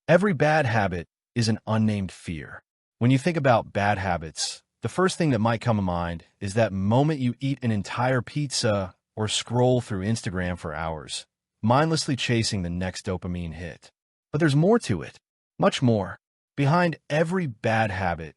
Every bad habit is an unnamed fear. When you think about bad habits, the first thing that might come to mind is that moment you eat an entire pizza or scroll through Instagram for hours, mindlessly chasing the next dopamine hit. But there's more to it, much more. Behind every bad habit,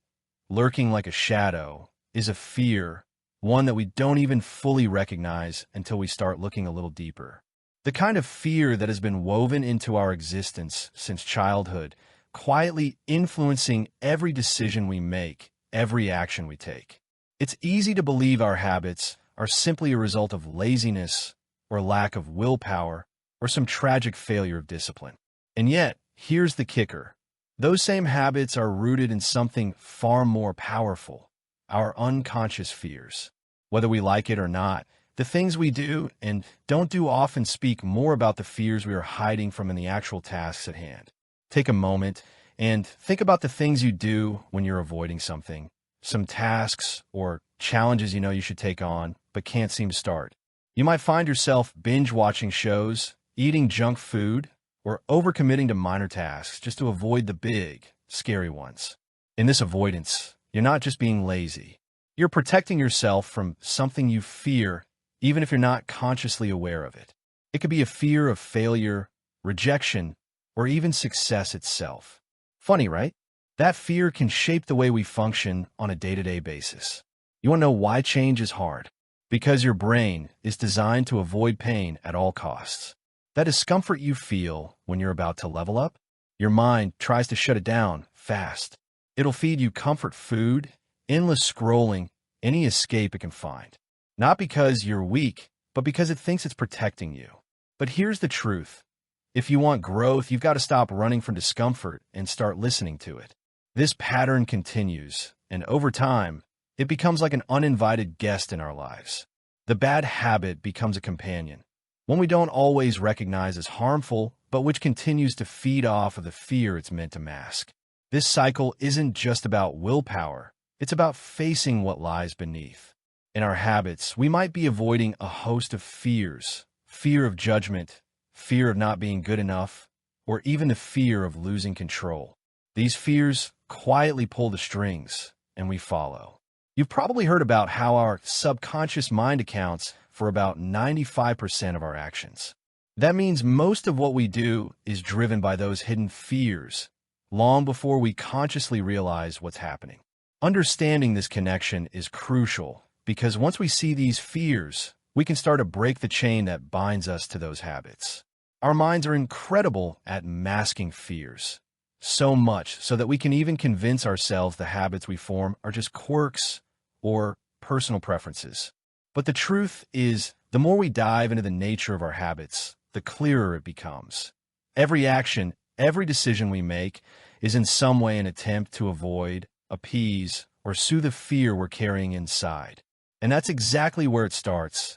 lurking like a shadow, is a fear, one that we don't even fully recognize until we start looking a little deeper. The kind of fear that has been woven into our existence since childhood, quietly influencing every decision we make, every action we take. It's easy to believe our habits are simply a result of laziness or lack of willpower or some tragic failure of discipline. And yet, here's the kicker. Those same habits are rooted in something far more powerful, our unconscious fears. Whether we like it or not, the things we do and don't do often speak more about the fears we are hiding from in the actual tasks at hand. Take a moment and think about the things you do when you're avoiding something, some tasks or challenges you know you should take on but can't seem to start. You might find yourself binge-watching shows, eating junk food, or overcommitting to minor tasks just to avoid the big, scary ones. In this avoidance, you're not just being lazy. You're protecting yourself from something you fear, even if you're not consciously aware of it. It could be a fear of failure, rejection, or even success itself. Funny, right? That fear can shape the way we function on a day-to-day basis. You want to know why change is hard? Because your brain is designed to avoid pain at all costs. That discomfort you feel when you're about to level up, your mind tries to shut it down fast. It'll feed you comfort food, endless scrolling, any escape it can find. Not because you're weak, but because it thinks it's protecting you. But here's the truth. If you want growth, you've got to stop running from discomfort and start listening to it. This pattern continues, and over time, it becomes like an uninvited guest in our lives. The bad habit becomes a companion, one we don't always recognize as harmful, but which continues to feed off of the fear it's meant to mask. This cycle isn't just about willpower, it's about facing what lies beneath. In our habits, we might be avoiding a host of fears, fear of judgment, fear of not being good enough, or even the fear of losing control. These fears quietly pull the strings, and we follow. You've probably heard about how our subconscious mind accounts for about 95% of our actions. That means most of what we do is driven by those hidden fears, long before we consciously realize what's happening. Understanding this connection is crucial, because once we see these fears, we can start to break the chain that binds us to those habits. Our minds are incredible at masking fears, so much so that we can even convince ourselves the habits we form are just quirks or personal preferences. But the truth is, the more we dive into the nature of our habits, the clearer it becomes. Every action, every decision we make is in some way an attempt to avoid, appease, or soothe the fear we're carrying inside. And that's exactly where it starts,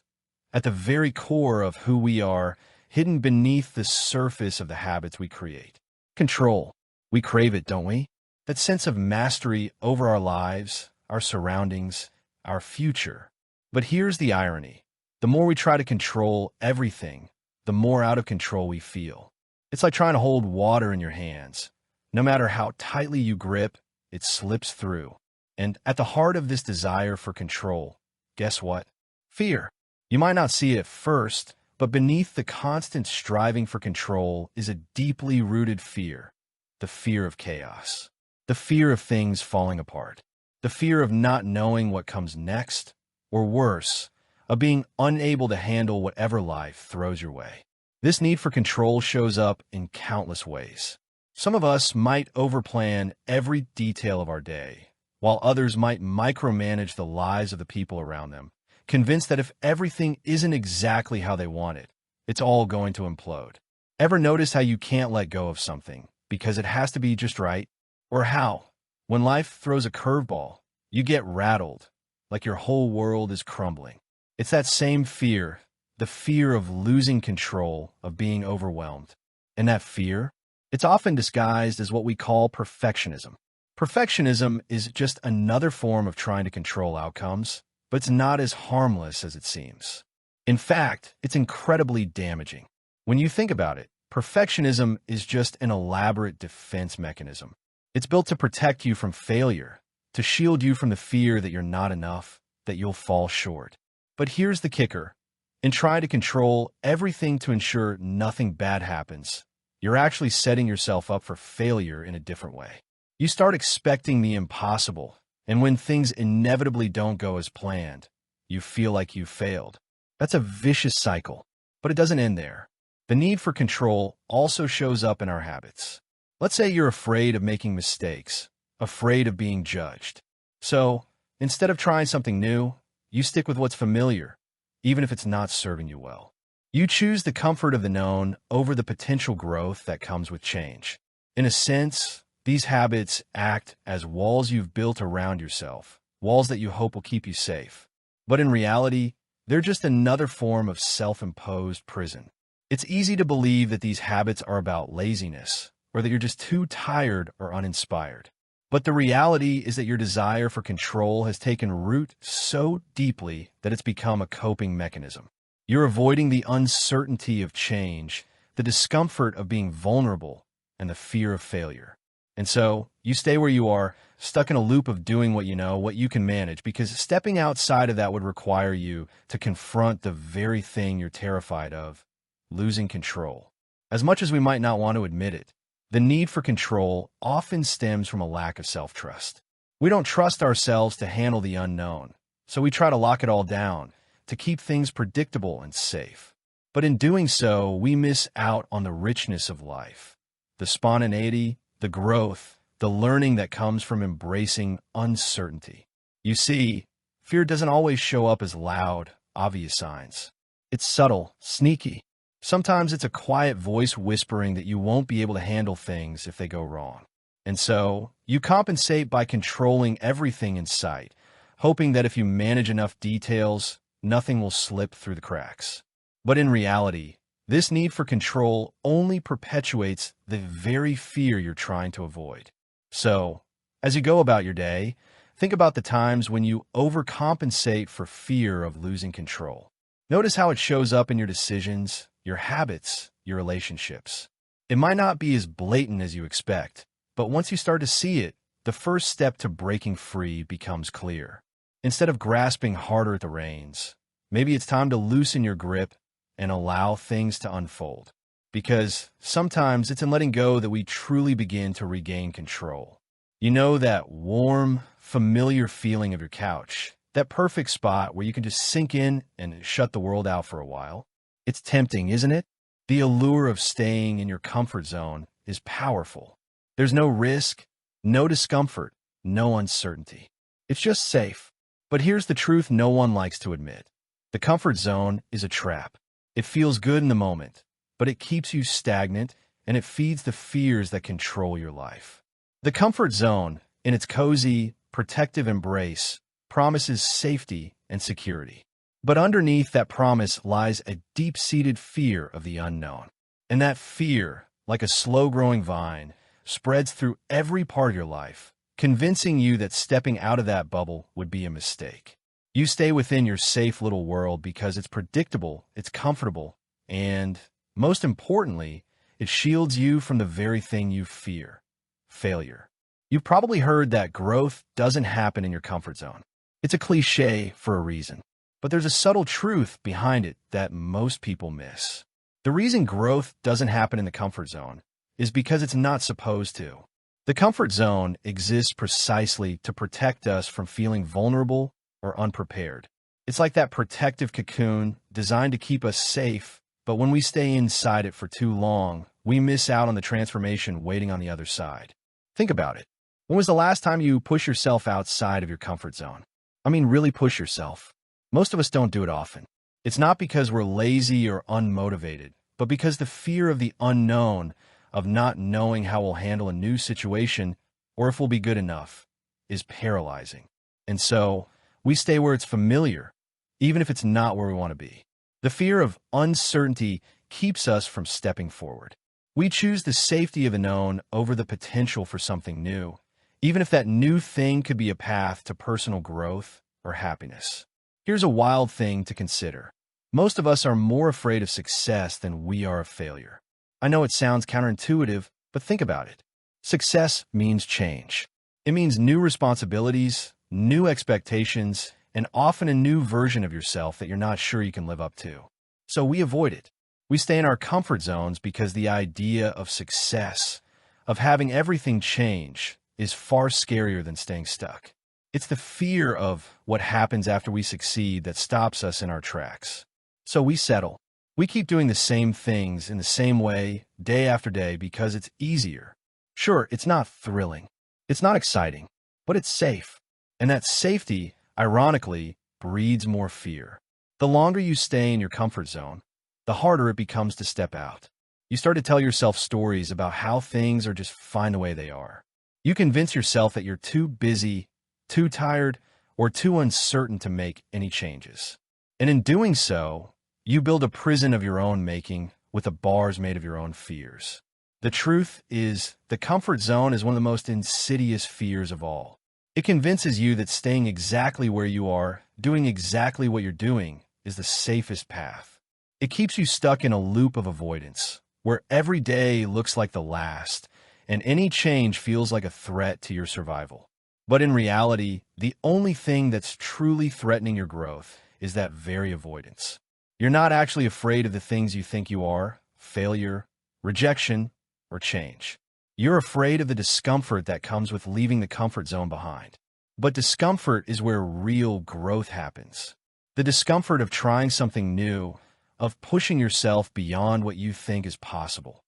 at the very core of who we are, hidden beneath the surface of the habits we create. Control. We crave it, don't we? That sense of mastery over our lives, our surroundings, our future. But here's the irony. The more we try to control everything, the more out of control we feel. It's like trying to hold water in your hands. No matter how tightly you grip, it slips through. And at the heart of this desire for control, guess what? Fear. You might not see it at first, but beneath the constant striving for control is a deeply rooted fear. The fear of chaos. The fear of things falling apart. The fear of not knowing what comes next, or worse, of being unable to handle whatever life throws your way. This need for control shows up in countless ways. Some of us might overplan every detail of our day, while others might micromanage the lives of the people around them, convinced that if everything isn't exactly how they want it, it's all going to implode. Ever notice how you can't let go of something because it has to be just right? Or how, when life throws a curveball, you get rattled, like your whole world is crumbling? It's that same fear, the fear of losing control, of being overwhelmed. And that fear, it's often disguised as what we call perfectionism. Perfectionism is just another form of trying to control outcomes, but it's not as harmless as it seems. In fact, it's incredibly damaging. When you think about it, Perfectionism is just an elaborate defense mechanism. It's built to protect you from failure, to shield you from the fear that you're not enough, that you'll fall short. But here's the kicker. In trying to control everything to ensure nothing bad happens, you're actually setting yourself up for failure in a different way. You start expecting the impossible, and when things inevitably don't go as planned, you feel like you've failed. That's a vicious cycle, but it doesn't end there. The need for control also shows up in our habits. Let's say you're afraid of making mistakes, afraid of being judged. So, instead of trying something new, you stick with what's familiar, even if it's not serving you well. You choose the comfort of the known over the potential growth that comes with change. In a sense, these habits act as walls you've built around yourself, walls that you hope will keep you safe. But in reality, they're just another form of self-imposed prison. It's easy to believe that these habits are about laziness, or that you're just too tired or uninspired. But the reality is that your desire for control has taken root so deeply that it's become a coping mechanism. You're avoiding the uncertainty of change, the discomfort of being vulnerable, and the fear of failure. And so, you stay where you are, stuck in a loop of doing what you know, what you can manage, because stepping outside of that would require you to confront the very thing you're terrified of, losing control. As much as we might not want to admit it, the need for control often stems from a lack of self-trust. We don't trust ourselves to handle the unknown, so we try to lock it all down, to keep things predictable and safe. But in doing so, we miss out on the richness of life, the spontaneity, the growth, the learning that comes from embracing uncertainty. You see, fear doesn't always show up as loud, obvious signs. It's subtle, sneaky. Sometimes it's a quiet voice whispering that you won't be able to handle things if they go wrong. And so, you compensate by controlling everything in sight, hoping that if you manage enough details, nothing will slip through the cracks. But in reality, this need for control only perpetuates the very fear you're trying to avoid. So, as you go about your day, think about the times when you overcompensate for fear of losing control. Notice how it shows up in your decisions, your habits, your relationships. It might not be as blatant as you expect, but once you start to see it, the first step to breaking free becomes clear. Instead of grasping harder at the reins, maybe it's time to loosen your grip and allow things to unfold. Because sometimes it's in letting go that we truly begin to regain control. You know that warm, familiar feeling of your couch, that perfect spot where you can just sink in and shut the world out for a while. It's tempting, isn't it? The allure of staying in your comfort zone is powerful. There's no risk, no discomfort, no uncertainty. It's just safe. But here's the truth no one likes to admit. The comfort zone is a trap. It feels good in the moment, but it keeps you stagnant and it feeds the fears that control your life. The comfort zone, in its cozy, protective embrace, promises safety and security. But underneath that promise lies a deep-seated fear of the unknown. And that fear, like a slow-growing vine, spreads through every part of your life, convincing you that stepping out of that bubble would be a mistake. You stay within your safe little world because it's predictable, it's comfortable, and, most importantly, it shields you from the very thing you fear, failure. You've probably heard that growth doesn't happen in your comfort zone. It's a cliche for a reason. But there's a subtle truth behind it that most people miss. The reason growth doesn't happen in the comfort zone is because it's not supposed to. The comfort zone exists precisely to protect us from feeling vulnerable or unprepared. It's like that protective cocoon designed to keep us safe, but when we stay inside it for too long, we miss out on the transformation waiting on the other side. Think about it. When was the last time you pushed yourself outside of your comfort zone? I mean, really push yourself. Most of us don't do it often. It's not because we're lazy or unmotivated, but because the fear of the unknown, of not knowing how we'll handle a new situation or if we'll be good enough, is paralyzing. And so, we stay where it's familiar, even if it's not where we want to be. The fear of uncertainty keeps us from stepping forward. We choose the safety of the known over the potential for something new, even if that new thing could be a path to personal growth or happiness. Here's a wild thing to consider. Most of us are more afraid of success than we are of failure. I know it sounds counterintuitive, but think about it. Success means change. It means new responsibilities, new expectations, and often a new version of yourself that you're not sure you can live up to. So we avoid it. We stay in our comfort zones because the idea of success, of having everything change, is far scarier than staying stuck. It's the fear of what happens after we succeed that stops us in our tracks. So we settle. We keep doing the same things in the same way, day after day, because it's easier. Sure, it's not thrilling. It's not exciting, but it's safe. And that safety, ironically, breeds more fear. The longer you stay in your comfort zone, the harder it becomes to step out. You start to tell yourself stories about how things are just fine the way they are. You convince yourself that you're too busy, too tired, or too uncertain to make any changes. And in doing so, you build a prison of your own making with the bars made of your own fears. The truth is, the comfort zone is one of the most insidious fears of all. It convinces you that staying exactly where you are, doing exactly what you're doing, is the safest path. It keeps you stuck in a loop of avoidance, where every day looks like the last, and any change feels like a threat to your survival. But in reality, the only thing that's truly threatening your growth is that very avoidance. You're not actually afraid of the things you think you are: failure, rejection, or change. You're afraid of the discomfort that comes with leaving the comfort zone behind. But discomfort is where real growth happens. The discomfort of trying something new, of pushing yourself beyond what you think is possible.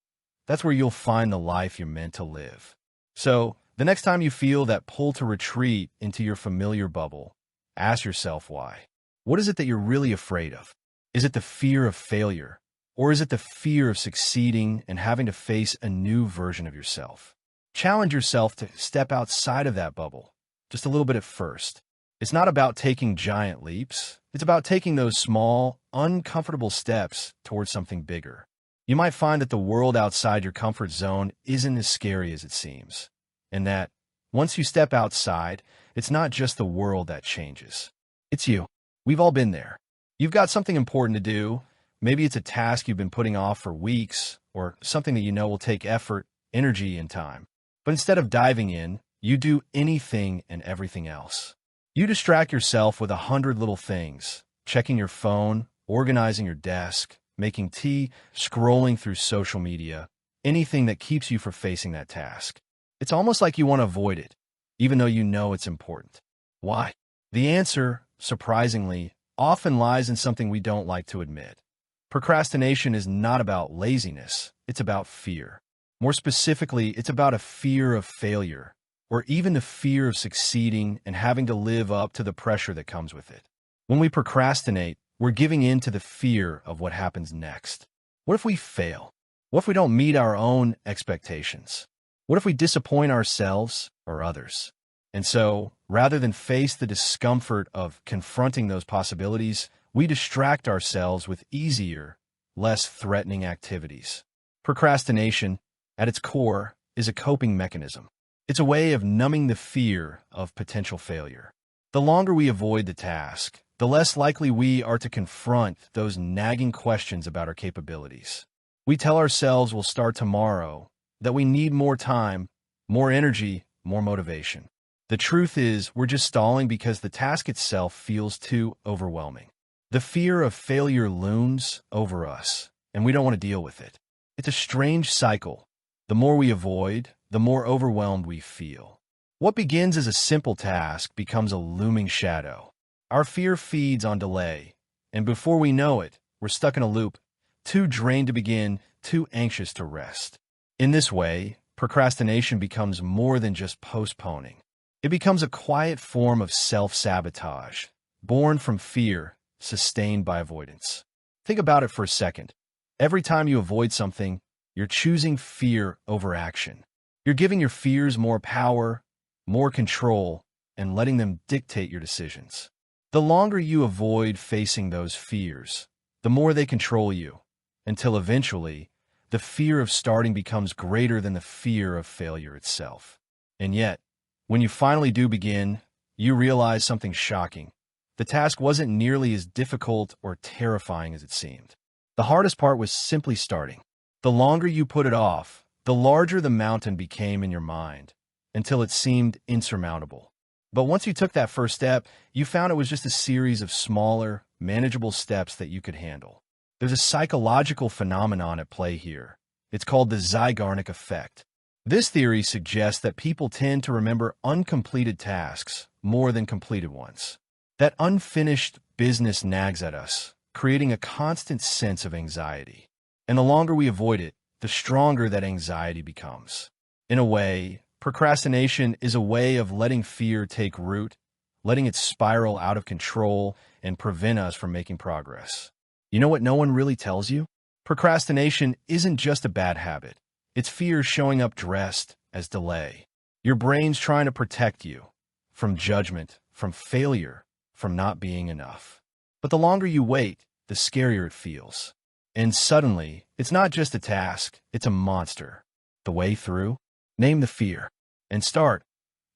That's where you'll find the life you're meant to live. So, the next time you feel that pull to retreat into your familiar bubble, ask yourself why. What is it that you're really afraid of? Is it the fear of failure? Or is it the fear of succeeding and having to face a new version of yourself? Challenge yourself to step outside of that bubble, just a little bit at first. It's not about taking giant leaps. It's about taking those small, uncomfortable steps towards something bigger. You might find that the world outside your comfort zone isn't as scary as it seems, and that once you step outside, it's not just the world that changes. It's you. We've all been there. You've got something important to do. Maybe it's a task you've been putting off for weeks, or something that you know will take effort, energy, and time. But instead of diving in, you do anything and everything else. You distract yourself with 100 little things: checking your phone, organizing your desk, making tea, scrolling through social media, anything that keeps you from facing that task. It's almost like you want to avoid it, even though you know it's important. Why? The answer, surprisingly, often lies in something we don't like to admit. Procrastination is not about laziness, it's about fear. More specifically, it's about a fear of failure, or even a fear of succeeding and having to live up to the pressure that comes with it. When we procrastinate, we're giving in to the fear of what happens next. What if we fail? What if we don't meet our own expectations? What if we disappoint ourselves or others? And so, rather than face the discomfort of confronting those possibilities, we distract ourselves with easier, less threatening activities. Procrastination, at its core, is a coping mechanism. It's a way of numbing the fear of potential failure. The longer we avoid the task, the less likely we are to confront those nagging questions about our capabilities. We tell ourselves we'll start tomorrow, that we need more time, more energy, more motivation. The truth is, we're just stalling because the task itself feels too overwhelming. The fear of failure looms over us, and we don't want to deal with it. It's a strange cycle. The more we avoid, the more overwhelmed we feel. What begins as a simple task becomes a looming shadow. Our fear feeds on delay, and before we know it, we're stuck in a loop, too drained to begin, too anxious to rest. In this way, procrastination becomes more than just postponing. It becomes a quiet form of self-sabotage, born from fear, sustained by avoidance. Think about it for a second. Every time you avoid something, you're choosing fear over action. You're giving your fears more power, more control, and letting them dictate your decisions. The longer you avoid facing those fears, the more they control you, until eventually, the fear of starting becomes greater than the fear of failure itself. And yet, when you finally do begin, you realize something shocking. The task wasn't nearly as difficult or terrifying as it seemed. The hardest part was simply starting. The longer you put it off, the larger the mountain became in your mind, until it seemed insurmountable. But once you took that first step, you found it was just a series of smaller, manageable steps that you could handle. There's a psychological phenomenon at play here. It's called the Zeigarnik effect. This theory suggests that people tend to remember uncompleted tasks more than completed ones. That unfinished business nags at us, creating a constant sense of anxiety. And the longer we avoid it, the stronger that anxiety becomes. In a way, procrastination is a way of letting fear take root, letting it spiral out of control and prevent us from making progress. You know what no one really tells you? Procrastination isn't just a bad habit. It's fear showing up dressed as delay. Your brain's trying to protect you from judgment, from failure, from not being enough. But the longer you wait, the scarier it feels. And suddenly, it's not just a task, it's a monster. The way through? Name the fear. And start,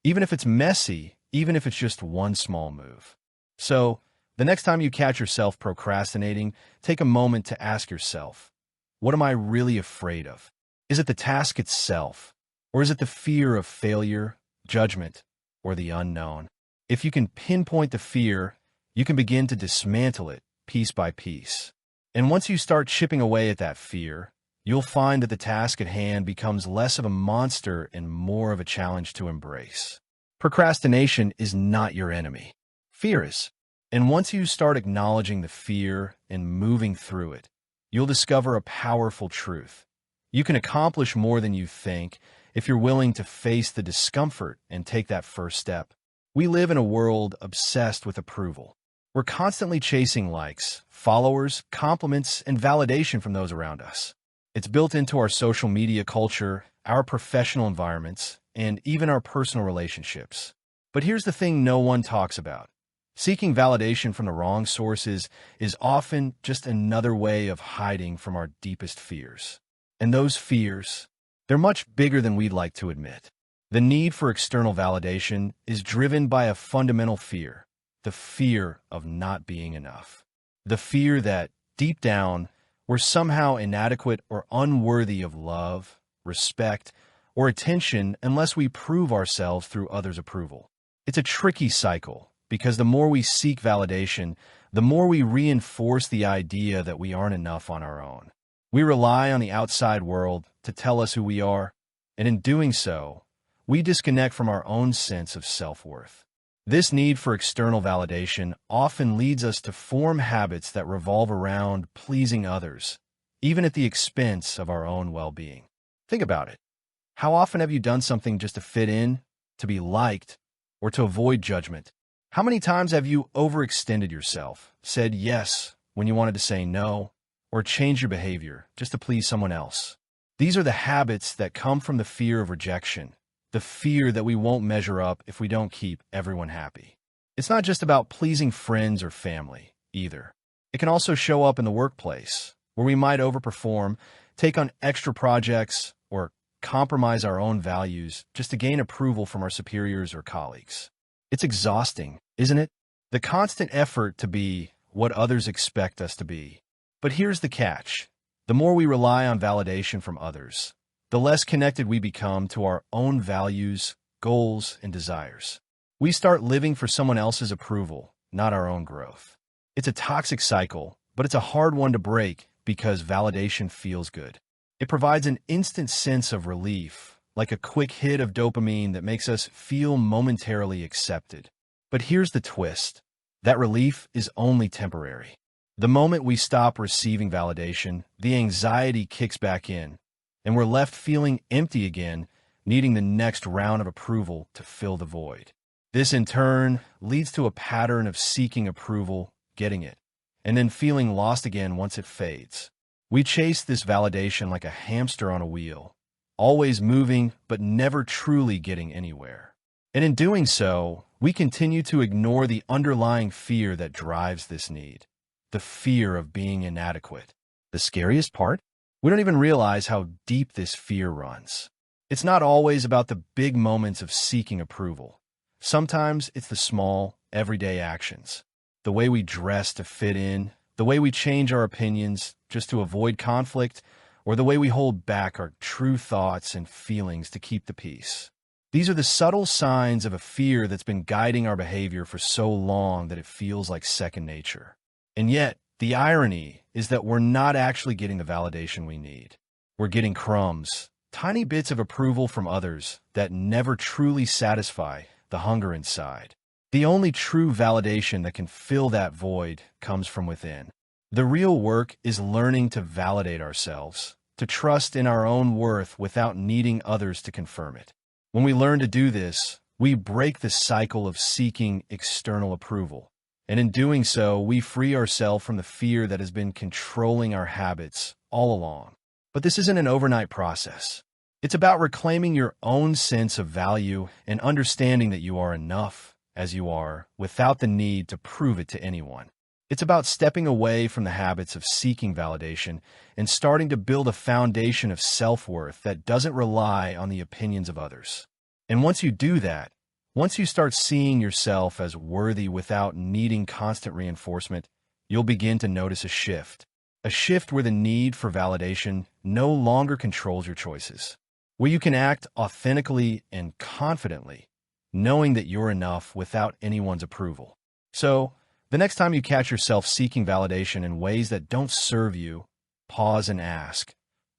even if it's messy, even if it's just one small move. So, the next time you catch yourself procrastinating, take a moment to ask yourself, what am I really afraid of? Is it the task itself? Or is it the fear of failure, judgment, or the unknown? If you can pinpoint the fear, you can begin to dismantle it piece by piece. And once you start chipping away at that fear, you'll find that the task at hand becomes less of a monster and more of a challenge to embrace. Procrastination is not your enemy. Fear is. And once you start acknowledging the fear and moving through it, you'll discover a powerful truth. You can accomplish more than you think if you're willing to face the discomfort and take that first step. We live in a world obsessed with approval. We're constantly chasing likes, followers, compliments, and validation from those around us. It's built into our social media culture, our professional environments, and even our personal relationships. But here's the thing no one talks about. Seeking validation from the wrong sources is often just another way of hiding from our deepest fears. And those fears, they're much bigger than we'd like to admit. The need for external validation is driven by a fundamental fear, the fear of not being enough. The fear that, deep down, we're somehow inadequate or unworthy of love, respect, or attention unless we prove ourselves through others' approval. It's a tricky cycle, because the more we seek validation, the more we reinforce the idea that we aren't enough on our own. We rely on the outside world to tell us who we are, and in doing so, we disconnect from our own sense of self-worth. This need for external validation often leads us to form habits that revolve around pleasing others, even at the expense of our own well-being. Think about it. How often have you done something just to fit in, to be liked, or to avoid judgment? How many times have you overextended yourself, said yes when you wanted to say no, or changed your behavior just to please someone else? These are the habits that come from the fear of rejection, the fear that we won't measure up if we don't keep everyone happy. It's not just about pleasing friends or family, either. It can also show up in the workplace, where we might overperform, take on extra projects, or compromise our own values just to gain approval from our superiors or colleagues. It's exhausting, isn't it? The constant effort to be what others expect us to be. But here's the catch. The more we rely on validation from others, the less connected we become to our own values, goals, and desires. We start living for someone else's approval, not our own growth. It's a toxic cycle, but it's a hard one to break because validation feels good. It provides an instant sense of relief, like a quick hit of dopamine that makes us feel momentarily accepted. But here's the twist. That relief is only temporary. The moment we stop receiving validation, the anxiety kicks back in, and we're left feeling empty again, needing the next round of approval to fill the void. This, in turn, leads to a pattern of seeking approval, getting it, and then feeling lost again once it fades. We chase this validation like a hamster on a wheel, always moving but never truly getting anywhere. And in doing so, we continue to ignore the underlying fear that drives this need, the fear of being inadequate. The scariest part? We don't even realize how deep this fear runs. It's not always about the big moments of seeking approval. Sometimes it's the small, everyday actions. The way we dress to fit in, the way we change our opinions just to avoid conflict, or the way we hold back our true thoughts and feelings to keep the peace. These are the subtle signs of a fear that's been guiding our behavior for so long that it feels like second nature. And yet, the irony is that we're not actually getting the validation we need. We're getting crumbs, tiny bits of approval from others that never truly satisfy the hunger inside. The only true validation that can fill that void comes from within. The real work is learning to validate ourselves, to trust in our own worth without needing others to confirm it. When we learn to do this, we break the cycle of seeking external approval. And in doing so, we free ourselves from the fear that has been controlling our habits all along. But this isn't an overnight process. It's about reclaiming your own sense of value and understanding that you are enough as you are without the need to prove it to anyone. It's about stepping away from the habits of seeking validation and starting to build a foundation of self-worth that doesn't rely on the opinions of others. And once you do that, once you start seeing yourself as worthy without needing constant reinforcement, you'll begin to notice a shift where the need for validation no longer controls your choices, where you can act authentically and confidently, knowing that you're enough without anyone's approval. So, the next time you catch yourself seeking validation in ways that don't serve you, pause and ask,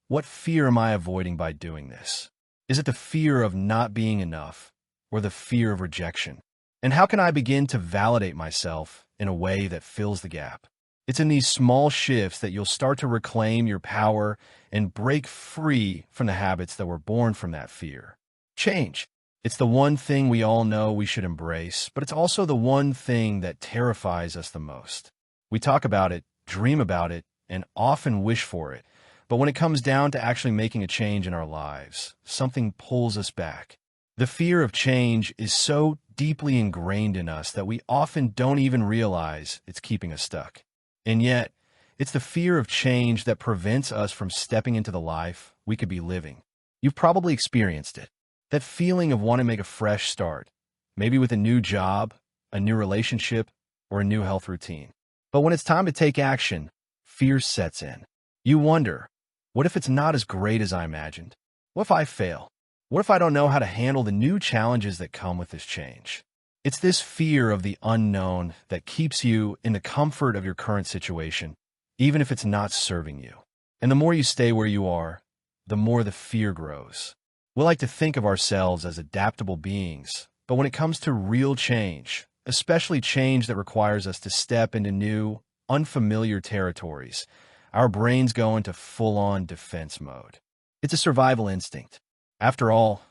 what fear am I avoiding by doing this? Is it the fear of not being enough or the fear of rejection? And how can I begin to validate myself in a way that fills the gap? It's in these small shifts that you'll start to reclaim your power and break free from the habits that were born from that fear. Change. It's the one thing we all know we should embrace, but it's also the one thing that terrifies us the most. We talk about it, dream about it, and often wish for it, but when it comes down to actually making a change in our lives, something pulls us back. The fear of change is so deeply ingrained in us that we often don't even realize it's keeping us stuck. And yet, it's the fear of change that prevents us from stepping into the life we could be living. You've probably experienced it. That feeling of wanting to make a fresh start, maybe with a new job, a new relationship, or a new health routine. But when it's time to take action, fear sets in. You wonder, what if it's not as great as I imagined? What if I fail? What if I don't know how to handle the new challenges that come with this change? It's this fear of the unknown that keeps you in the comfort of your current situation, even if it's not serving you. And the more you stay where you are, the more the fear grows. We like to think of ourselves as adaptable beings, but when it comes to real change, especially change that requires us to step into new, unfamiliar territories, our brains go into full-on defense mode. It's a survival instinct. After all,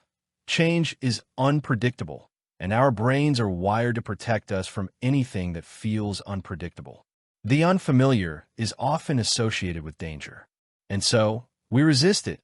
change is unpredictable, and our brains are wired to protect us from anything that feels unpredictable. The unfamiliar is often associated with danger, and so we resist it,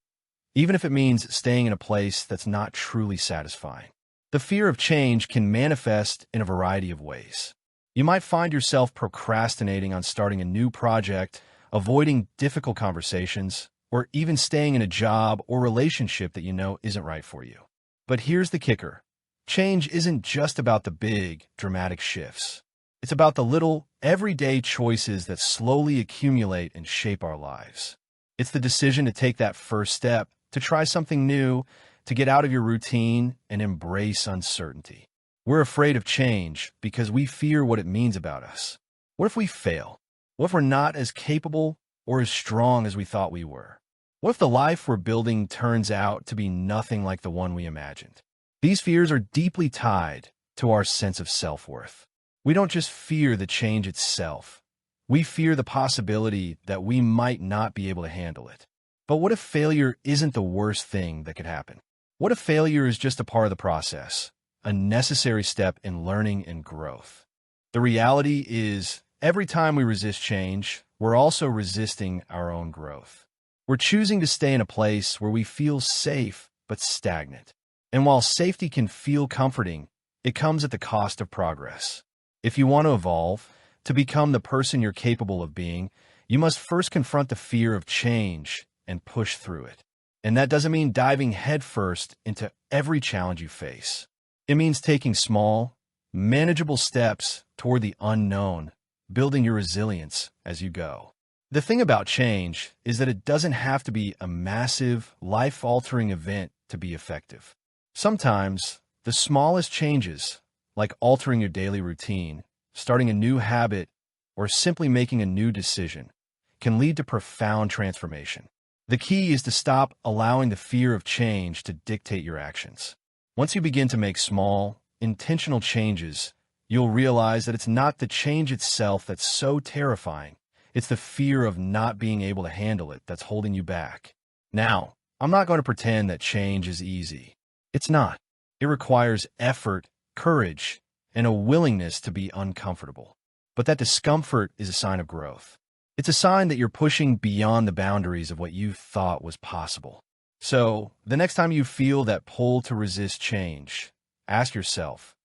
even if it means staying in a place that's not truly satisfying. The fear of change can manifest in a variety of ways. You might find yourself procrastinating on starting a new project, avoiding difficult conversations, or even staying in a job or relationship that you know isn't right for you. But here's the kicker. Change isn't just about the big, dramatic shifts. It's about the little, everyday choices that slowly accumulate and shape our lives. It's the decision to take that first step, to try something new, to get out of your routine and embrace uncertainty. We're afraid of change because we fear what it means about us. What if we fail? What if we're not as capable or as strong as we thought we were? What if the life we're building turns out to be nothing like the one we imagined? These fears are deeply tied to our sense of self-worth. We don't just fear the change itself. We fear the possibility that we might not be able to handle it. But what if failure isn't the worst thing that could happen? What if failure is just a part of the process, a necessary step in learning and growth? The reality is, every time we resist change, we're also resisting our own growth. We're choosing to stay in a place where we feel safe but stagnant. And while safety can feel comforting, it comes at the cost of progress. If you want to evolve, to become the person you're capable of being, you must first confront the fear of change and push through it. And that doesn't mean diving headfirst into every challenge you face. It means taking small, manageable steps toward the unknown, building your resilience as you go. The thing about change is that it doesn't have to be a massive, life-altering event to be effective. Sometimes, the smallest changes, like altering your daily routine, starting a new habit, or simply making a new decision, can lead to profound transformation. The key is to stop allowing the fear of change to dictate your actions. Once you begin to make small, intentional changes, you'll realize that it's not the change itself that's so terrifying. It's the fear of not being able to handle it that's holding you back. Now, I'm not going to pretend that change is easy. It's not. It requires effort, courage, and a willingness to be uncomfortable. But that discomfort is a sign of growth. It's a sign that you're pushing beyond the boundaries of what you thought was possible. So, the next time you feel that pull to resist change, ask yourself,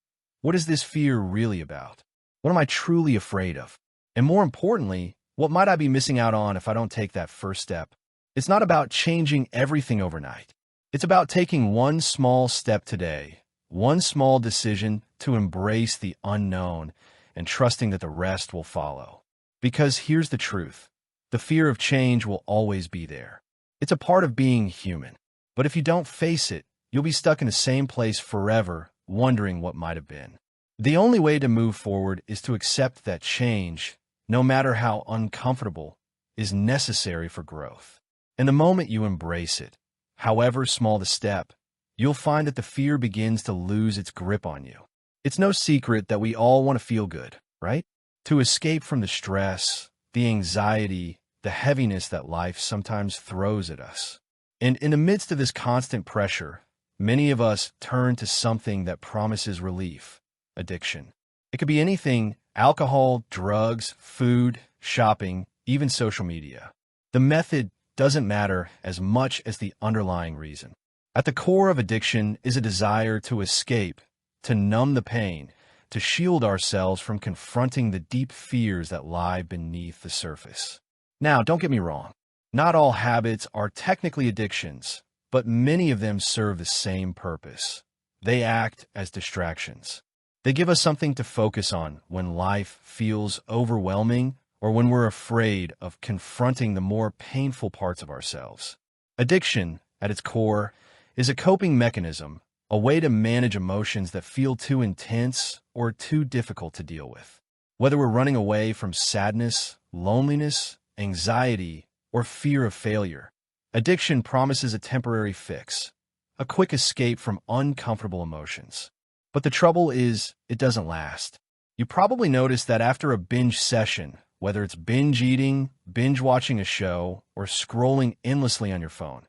what is this fear really about? What am I truly afraid of? And more importantly, what might I be missing out on if I don't take that first step? It's not about changing everything overnight. It's about taking one small step today, one small decision to embrace the unknown, and trusting that the rest will follow. Because here's the truth. The fear of change will always be there. It's a part of being human. But if you don't face it, you'll be stuck in the same place forever, wondering what might have been. The only way to move forward is to accept that change, no matter how uncomfortable, is necessary for growth. And the moment you embrace it, however small the step, you'll find that the fear begins to lose its grip on you. It's no secret that we all want to feel good, right? To escape from the stress, the anxiety, the heaviness that life sometimes throws at us. And in the midst of this constant pressure, many of us turn to something that promises relief: addiction. It could be anything: alcohol, drugs, food, shopping, even social media. The method doesn't matter as much as the underlying reason. At the core of addiction is a desire to escape, to numb the pain, to shield ourselves from confronting the deep fears that lie beneath the surface. Now, don't get me wrong. Not all habits are technically addictions, but many of them serve the same purpose. They act as distractions. They give us something to focus on when life feels overwhelming or when we're afraid of confronting the more painful parts of ourselves. Addiction, at its core, is a coping mechanism, a way to manage emotions that feel too intense or too difficult to deal with. Whether we're running away from sadness, loneliness, anxiety, or fear of failure, addiction promises a temporary fix, a quick escape from uncomfortable emotions. But the trouble is, it doesn't last. You probably noticed that after a binge session, whether it's binge eating, binge watching a show, or scrolling endlessly on your phone,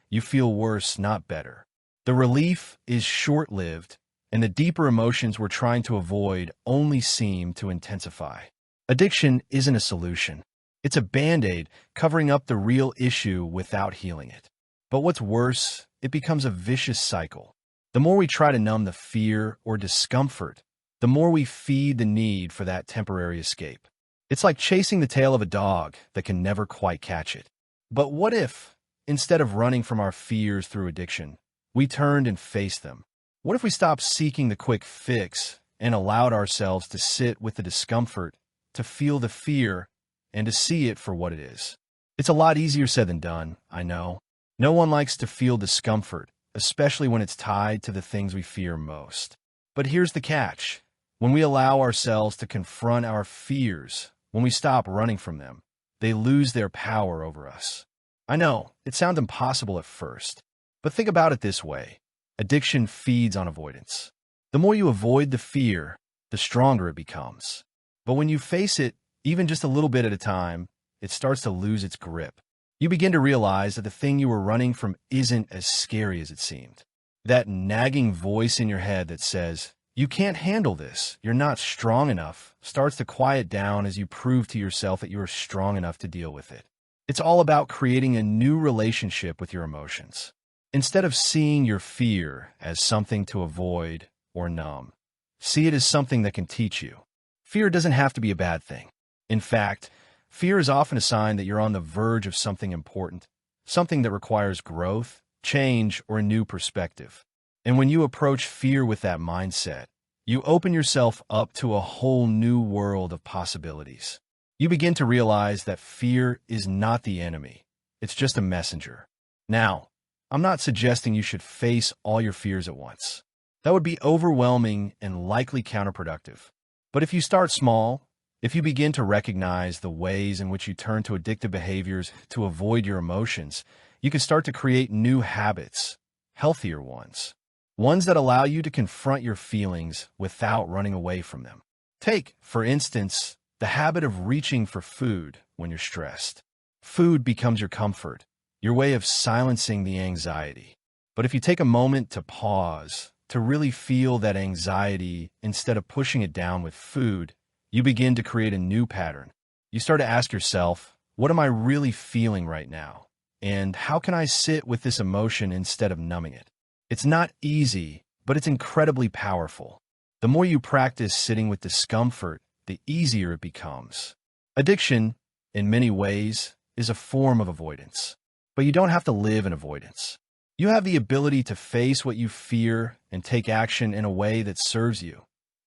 you feel worse, not better. The relief is short-lived, and the deeper emotions we're trying to avoid only seem to intensify. Addiction isn't a solution. It's a band-aid covering up the real issue without healing it. But what's worse, it becomes a vicious cycle. The more we try to numb the fear or discomfort, the more we feed the need for that temporary escape. It's like chasing the tail of a dog that can never quite catch it. But what if, instead of running from our fears through addiction, we turned and faced them? What if we stopped seeking the quick fix and allowed ourselves to sit with the discomfort, to feel the fear, and to see it for what it is? It's a lot easier said than done, I know. No one likes to feel discomfort, especially when it's tied to the things we fear most. But here's the catch. When we allow ourselves to confront our fears, when we stop running from them, they lose their power over us. I know, it sounds impossible at first, but think about it this way. Addiction feeds on avoidance. The more you avoid the fear, the stronger it becomes. But when you face it, even just a little bit at a time, it starts to lose its grip. You begin to realize that the thing you were running from isn't as scary as it seemed. That nagging voice in your head that says, "You can't handle this, you're not strong enough," starts to quiet down as you prove to yourself that you are strong enough to deal with it. It's all about creating a new relationship with your emotions. Instead of seeing your fear as something to avoid or numb, see it as something that can teach you. Fear doesn't have to be a bad thing. In fact, fear is often a sign that you're on the verge of something important, something that requires growth, change, or a new perspective. And when you approach fear with that mindset, you open yourself up to a whole new world of possibilities. You begin to realize that fear is not the enemy. It's just a messenger. Now, I'm not suggesting you should face all your fears at once. That would be overwhelming and likely counterproductive. But if you start small, if you begin to recognize the ways in which you turn to addictive behaviors to avoid your emotions, you can start to create new habits, healthier ones that allow you to confront your feelings without running away from them. Take, for instance, the habit of reaching for food when you're stressed. Food becomes your comfort, your way of silencing the anxiety. But if you take a moment to pause, to really feel that anxiety instead of pushing it down with food, you begin to create a new pattern. You start to ask yourself, what am I really feeling right now? And how can I sit with this emotion instead of numbing it? It's not easy, but it's incredibly powerful. The more you practice sitting with discomfort, the easier it becomes. Addiction, in many ways, is a form of avoidance. But you don't have to live in avoidance. You have the ability to face what you fear and take action in a way that serves you,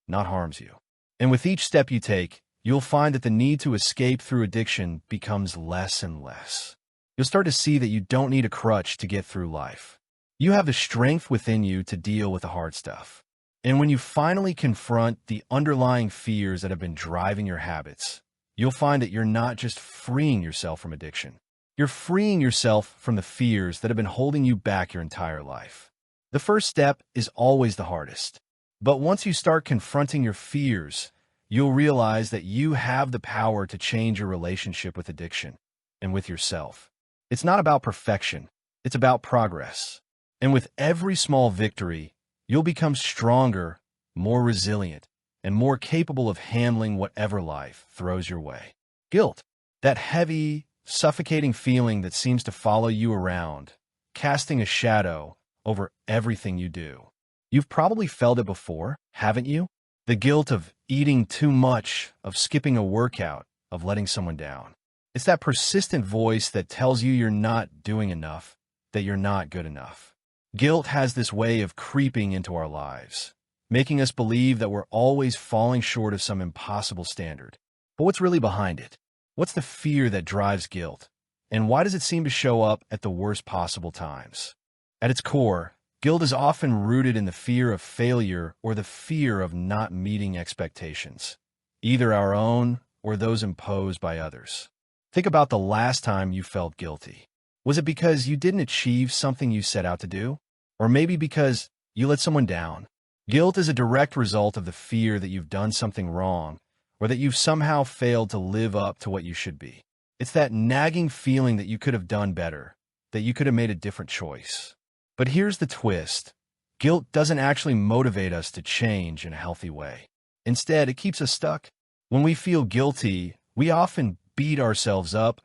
not harms you. And with each step you take, you'll find that the need to escape through addiction becomes less and less. You'll start to see that you don't need a crutch to get through life. You have the strength within you to deal with the hard stuff. And when you finally confront the underlying fears that have been driving your habits, you'll find that you're not just freeing yourself from addiction. You're freeing yourself from the fears that have been holding you back your entire life. The first step is always the hardest. But once you start confronting your fears, you'll realize that you have the power to change your relationship with addiction and with yourself. It's not about perfection. It's about progress. And with every small victory, you'll become stronger, more resilient, and more capable of handling whatever life throws your way. Guilt, that heavy, suffocating feeling that seems to follow you around, casting a shadow over everything you do. You've probably felt it before, haven't you? The guilt of eating too much, of skipping a workout, of letting someone down. It's that persistent voice that tells you you're not doing enough, that you're not good enough. Guilt has this way of creeping into our lives, making us believe that we're always falling short of some impossible standard. But what's really behind it? What's the fear that drives guilt? And why does it seem to show up at the worst possible times? At its core, guilt is often rooted in the fear of failure or the fear of not meeting expectations, either our own or those imposed by others. Think about the last time you felt guilty. Was it because you didn't achieve something you set out to do? Or maybe because you let someone down? Guilt is a direct result of the fear that you've done something wrong or that you've somehow failed to live up to what you should be. It's that nagging feeling that you could have done better, that you could have made a different choice. But here's the twist. Guilt doesn't actually motivate us to change in a healthy way. Instead, it keeps us stuck. When we feel guilty, we often beat ourselves up,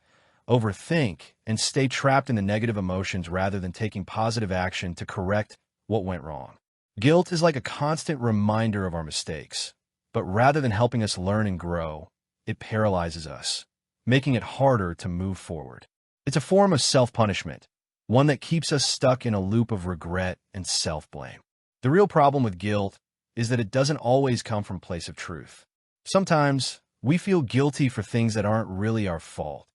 overthink, and stay trapped in the negative emotions rather than taking positive action to correct what went wrong. Guilt is like a constant reminder of our mistakes, but rather than helping us learn and grow, it paralyzes us, making it harder to move forward. It's a form of self-punishment, one that keeps us stuck in a loop of regret and self-blame. The real problem with guilt is that it doesn't always come from a place of truth. Sometimes we feel guilty for things that aren't really our fault,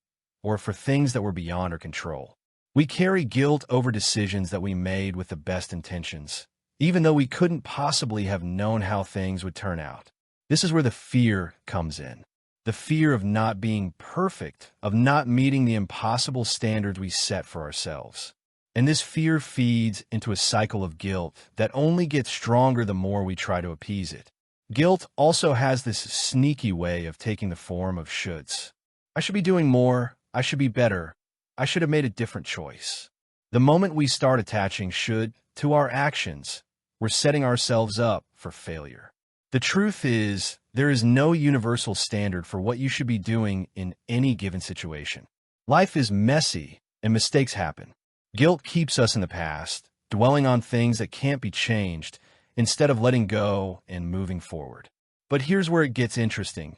or for things that were beyond our control. We carry guilt over decisions that we made with the best intentions, even though we couldn't possibly have known how things would turn out. This is where the fear comes in. The fear of not being perfect, of not meeting the impossible standards we set for ourselves. And this fear feeds into a cycle of guilt that only gets stronger the more we try to appease it. Guilt also has this sneaky way of taking the form of shoulds. I should be doing more. I should be better. I should have made a different choice. The moment we start attaching should to our actions, we're setting ourselves up for failure. The truth is, there is no universal standard for what you should be doing in any given situation. Life is messy, and mistakes happen. Guilt keeps us in the past, dwelling on things that can't be changed, instead of letting go and moving forward. But here's where it gets interesting.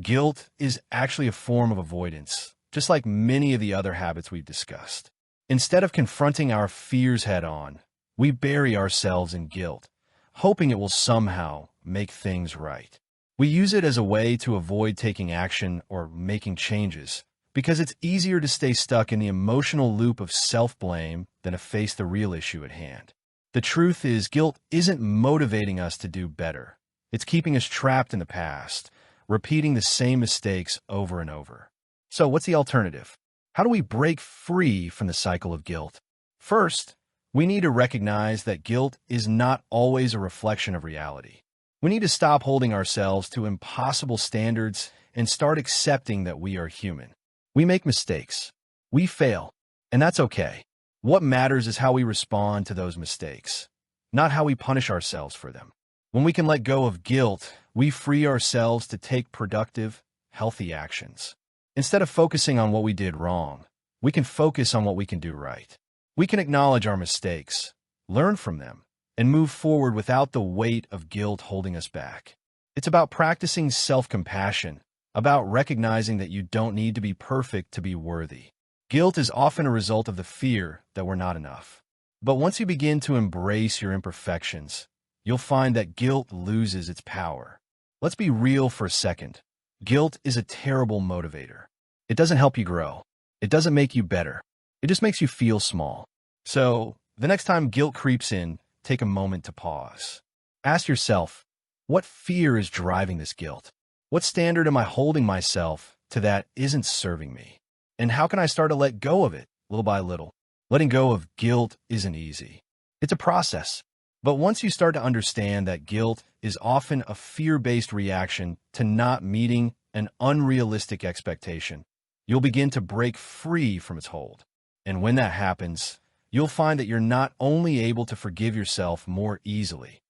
Guilt is actually a form of avoidance, just like many of the other habits we've discussed. Instead of confronting our fears head-on, we bury ourselves in guilt, hoping it will somehow make things right. We use it as a way to avoid taking action or making changes, because it's easier to stay stuck in the emotional loop of self-blame than to face the real issue at hand. The truth is, guilt isn't motivating us to do better. It's keeping us trapped in the past, repeating the same mistakes over and over. So what's the alternative? How do we break free from the cycle of guilt? First, we need to recognize that guilt is not always a reflection of reality. We need to stop holding ourselves to impossible standards and start accepting that we are human. We make mistakes. We fail. And that's okay. What matters is how we respond to those mistakes, not how we punish ourselves for them. When we can let go of guilt, we free ourselves to take productive, healthy actions. Instead of focusing on what we did wrong, we can focus on what we can do right. We can acknowledge our mistakes, learn from them, and move forward without the weight of guilt holding us back. It's about practicing self-compassion, about recognizing that you don't need to be perfect to be worthy. Guilt is often a result of the fear that we're not enough. But once you begin to embrace your imperfections, you'll find that guilt loses its power. Let's be real for a second. Guilt is a terrible motivator. It doesn't help you grow. It doesn't make you better. It just makes you feel small. So, the next time guilt creeps in, take a moment to pause. Ask yourself, what fear is driving this guilt? What standard am I holding myself to that isn't serving me? And how can I start to let go of it, little by little? Letting go of guilt isn't easy. It's a process. But once you start to understand that guilt is often a fear-based reaction to not meeting an unrealistic expectation, you'll begin to break free from its hold. And when that happens, you'll find that you're not only able to forgive yourself more easily,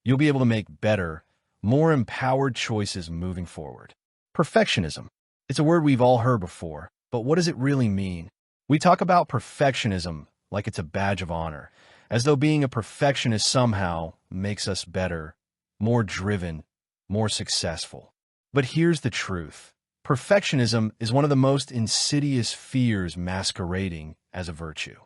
you'll be able to make better, more empowered choices moving forward. Perfectionism. It's a word we've all heard before, but what does it really mean? We talk about perfectionism like it's a badge of honor, as though being a perfectionist somehow makes us better, more driven, more successful. But here's the truth. Perfectionism is one of the most insidious fears masquerading as a virtue.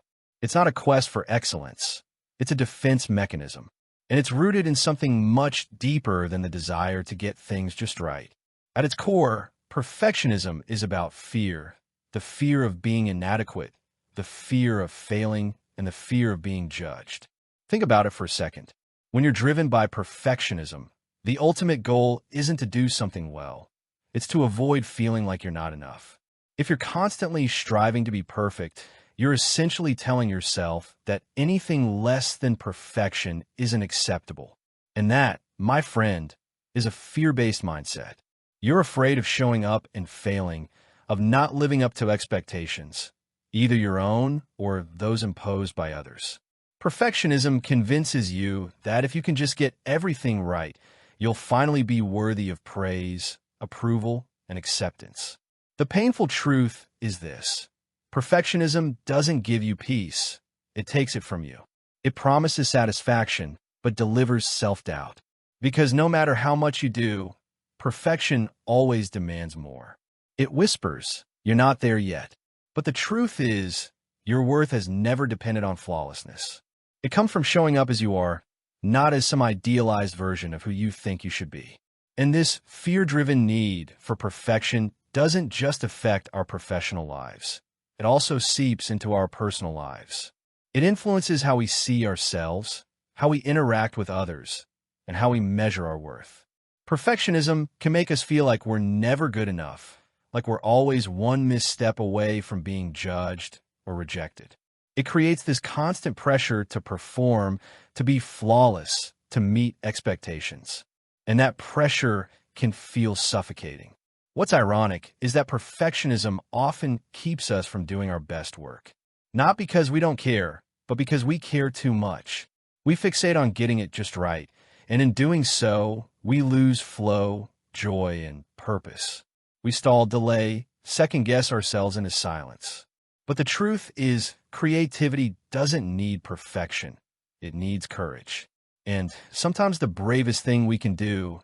It's not a quest for excellence. It's a defense mechanism. And it's rooted in something much deeper than the desire to get things just right. At its core, perfectionism is about fear, the fear of being inadequate, the fear of failing, and the fear of being judged. Think about it for a second. When you're driven by perfectionism, the ultimate goal isn't to do something well. It's to avoid feeling like you're not enough. If you're constantly striving to be perfect, you're essentially telling yourself that anything less than perfection isn't acceptable. And that, my friend, is a fear-based mindset. You're afraid of showing up and failing, of not living up to expectations, either your own or those imposed by others. Perfectionism convinces you that if you can just get everything right, you'll finally be worthy of praise, approval, and acceptance. The painful truth is this. Perfectionism doesn't give you peace. It takes it from you. It promises satisfaction, but delivers self-doubt. Because no matter how much you do, perfection always demands more. It whispers, you're not there yet. But the truth is, your worth has never depended on flawlessness. It comes from showing up as you are, not as some idealized version of who you think you should be. And this fear-driven need for perfection doesn't just affect our professional lives. It also seeps into our personal lives. It influences how we see ourselves, how we interact with others, and how we measure our worth. Perfectionism can make us feel like we're never good enough, like we're always one misstep away from being judged or rejected. It creates this constant pressure to perform, to be flawless, to meet expectations. And that pressure can feel suffocating. What's ironic is that perfectionism often keeps us from doing our best work. Not because we don't care, but because we care too much. We fixate on getting it just right, and in doing so, we lose flow, joy, and purpose. We stall, delay, second-guess ourselves into silence. But the truth is, creativity doesn't need perfection. It needs courage. And sometimes the bravest thing we can do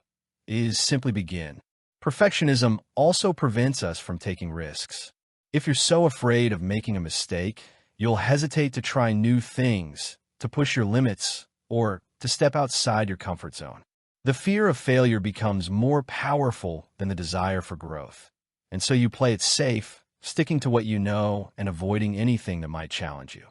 is simply begin. Perfectionism also prevents us from taking risks. If you're so afraid of making a mistake, you'll hesitate to try new things, to push your limits, or to step outside your comfort zone. The fear of failure becomes more powerful than the desire for growth. And so you play it safe, sticking to what you know and avoiding anything that might challenge you.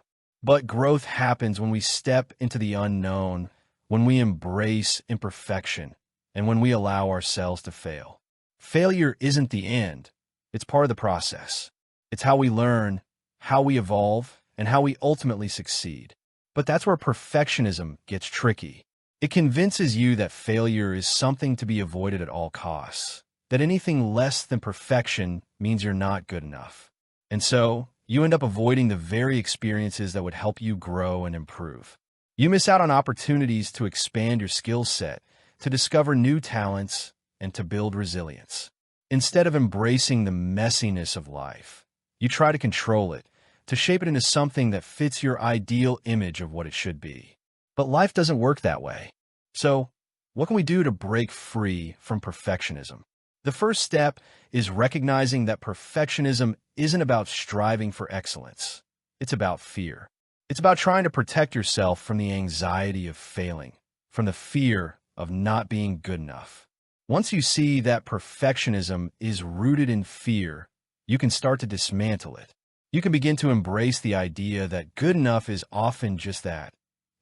But growth happens when we step into the unknown, when we embrace imperfection, and when we allow ourselves to fail. Failure isn't the end. It's part of the process. It's how we learn, how we evolve, and how we ultimately succeed. But that's where perfectionism gets tricky. It convinces you that failure is something to be avoided at all costs, that anything less than perfection means you're not good enough. And so, you end up avoiding the very experiences that would help you grow and improve. You miss out on opportunities to expand your skill set, to discover new talents, and to build resilience. Instead of embracing the messiness of life, you try to control it, to shape it into something that fits your ideal image of what it should be. But life doesn't work that way. So, what can we do to break free from perfectionism? The first step is recognizing that perfectionism isn't about striving for excellence. It's about fear. It's about trying to protect yourself from the anxiety of failing, from the fear of not being good enough. Once you see that perfectionism is rooted in fear, you can start to dismantle it. You can begin to embrace the idea that good enough is often just that,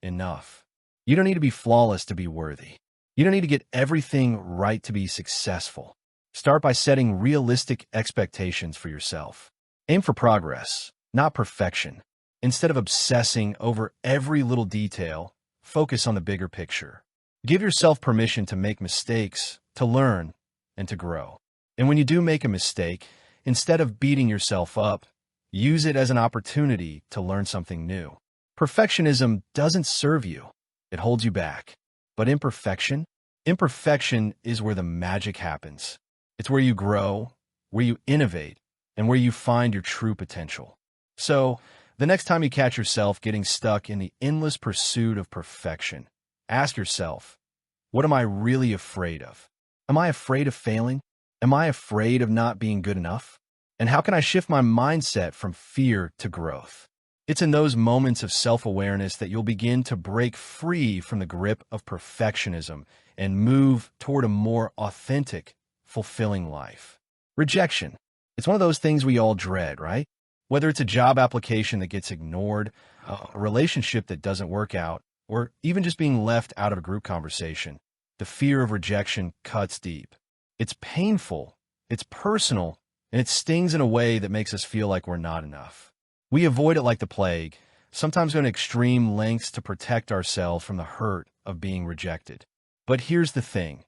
enough. You don't need to be flawless to be worthy. You don't need to get everything right to be successful. Start by setting realistic expectations for yourself. Aim for progress, not perfection. Instead of obsessing over every little detail, focus on the bigger picture. Give yourself permission to make mistakes, to learn, and to grow. And when you do make a mistake, instead of beating yourself up, use it as an opportunity to learn something new. Perfectionism doesn't serve you. It holds you back. But imperfection is where the magic happens. It's where you grow, where you innovate, and where you find your true potential. So, the next time you catch yourself getting stuck in the endless pursuit of perfection, ask yourself, what am I really afraid of? Am I afraid of failing? Am I afraid of not being good enough? And how can I shift my mindset from fear to growth? It's in those moments of self-awareness that you'll begin to break free from the grip of perfectionism and move toward a more authentic, fulfilling life. Rejection. It's one of those things we all dread, right? Whether it's a job application that gets ignored, a relationship that doesn't work out, or even just being left out of a group conversation, the fear of rejection cuts deep. It's painful, it's personal, and it stings in a way that makes us feel like we're not enough. We avoid it like the plague, sometimes going to extreme lengths to protect ourselves from the hurt of being rejected. But here's the thing.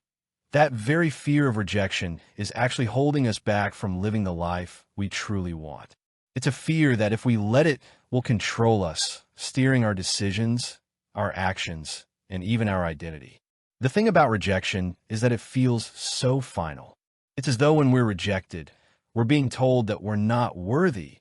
That very fear of rejection is actually holding us back from living the life we truly want. It's a fear that if we let it, will control us, steering our decisions, our actions, and even our identity. The thing about rejection is that it feels so final. It's as though when we're rejected, we're being told that we're not worthy,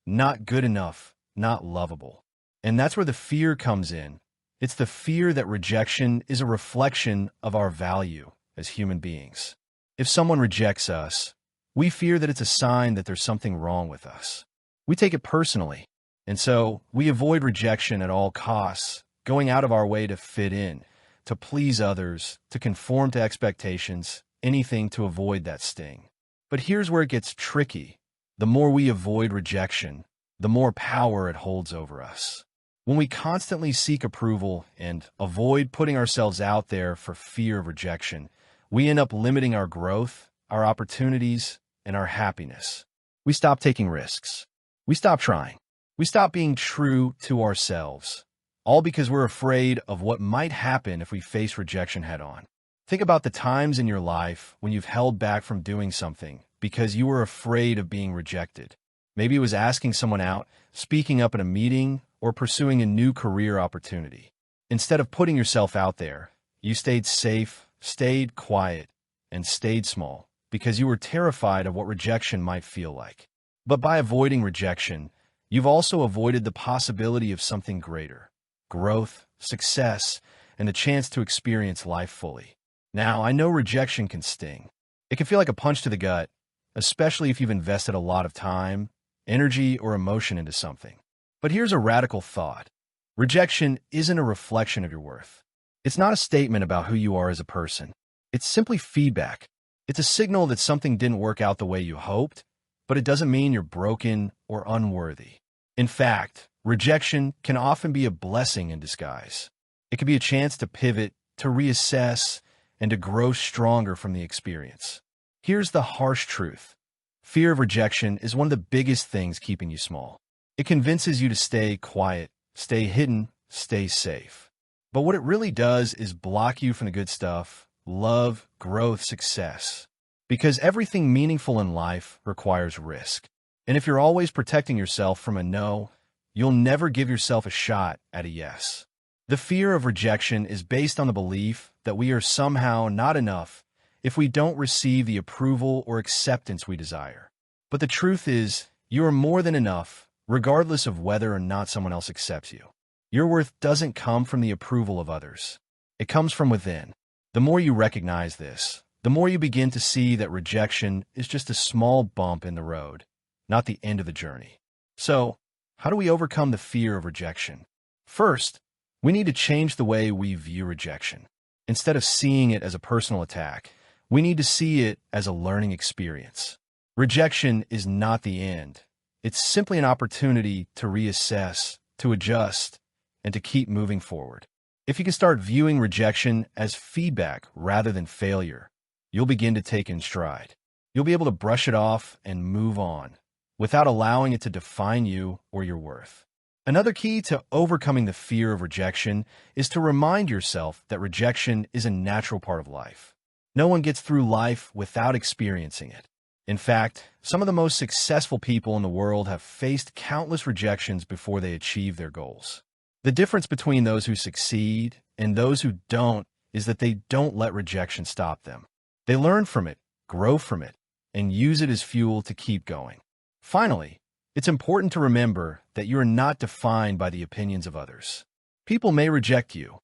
not good enough, not lovable. And that's where the fear comes in. It's the fear that rejection is a reflection of our value as human beings. If someone rejects us, we fear that it's a sign that there's something wrong with us. We take it personally, and so we avoid rejection at all costs, going out of our way to fit in, to please others, to conform to expectations, anything to avoid that sting. But here's where it gets tricky. The more we avoid rejection, the more power it holds over us. When we constantly seek approval and avoid putting ourselves out there for fear of rejection, we end up limiting our growth, our opportunities, and our happiness. We stop taking risks. We stop trying. We stop being true to ourselves, all because we're afraid of what might happen if we face rejection head-on. Think about the times in your life when you've held back from doing something because you were afraid of being rejected. Maybe it was asking someone out, speaking up at a meeting, or pursuing a new career opportunity. Instead of putting yourself out there, you stayed safe, stayed quiet, and stayed small because you were terrified of what rejection might feel like. But by avoiding rejection, you've also avoided the possibility of something greater: growth, success, and the chance to experience life fully. Now, I know rejection can sting. It can feel like a punch to the gut, especially if you've invested a lot of time, energy, or emotion into something. But here's a radical thought. Rejection isn't a reflection of your worth. It's not a statement about who you are as a person. It's simply feedback. It's a signal that something didn't work out the way you hoped, but it doesn't mean you're broken or unworthy. In fact, rejection can often be a blessing in disguise. It can be a chance to pivot, to reassess, and to grow stronger from the experience. Here's the harsh truth. Fear of rejection is one of the biggest things keeping you small. It convinces you to stay quiet, stay hidden, stay safe. But what it really does is block you from the good stuff, love, growth, success. Because everything meaningful in life requires risk. And if you're always protecting yourself from a no, you'll never give yourself a shot at a yes. The fear of rejection is based on the belief that we are somehow not enough if we don't receive the approval or acceptance we desire. But the truth is, you are more than enough, regardless of whether or not someone else accepts you. Your worth doesn't come from the approval of others. It comes from within. The more you recognize this, the more you begin to see that rejection is just a small bump in the road, not the end of the journey. So, how do we overcome the fear of rejection? First, we need to change the way we view rejection. Instead of seeing it as a personal attack, we need to see it as a learning experience. Rejection is not the end. It's simply an opportunity to reassess, to adjust, and to keep moving forward. If you can start viewing rejection as feedback rather than failure, you'll begin to take in stride. You'll be able to brush it off and move on, without allowing it to define you or your worth. Another key to overcoming the fear of rejection is to remind yourself that rejection is a natural part of life. No one gets through life without experiencing it. In fact, some of the most successful people in the world have faced countless rejections before they achieve their goals. The difference between those who succeed and those who don't is that they don't let rejection stop them. They learn from it, grow from it, and use it as fuel to keep going. Finally, it's important to remember that you are not defined by the opinions of others. People may reject you,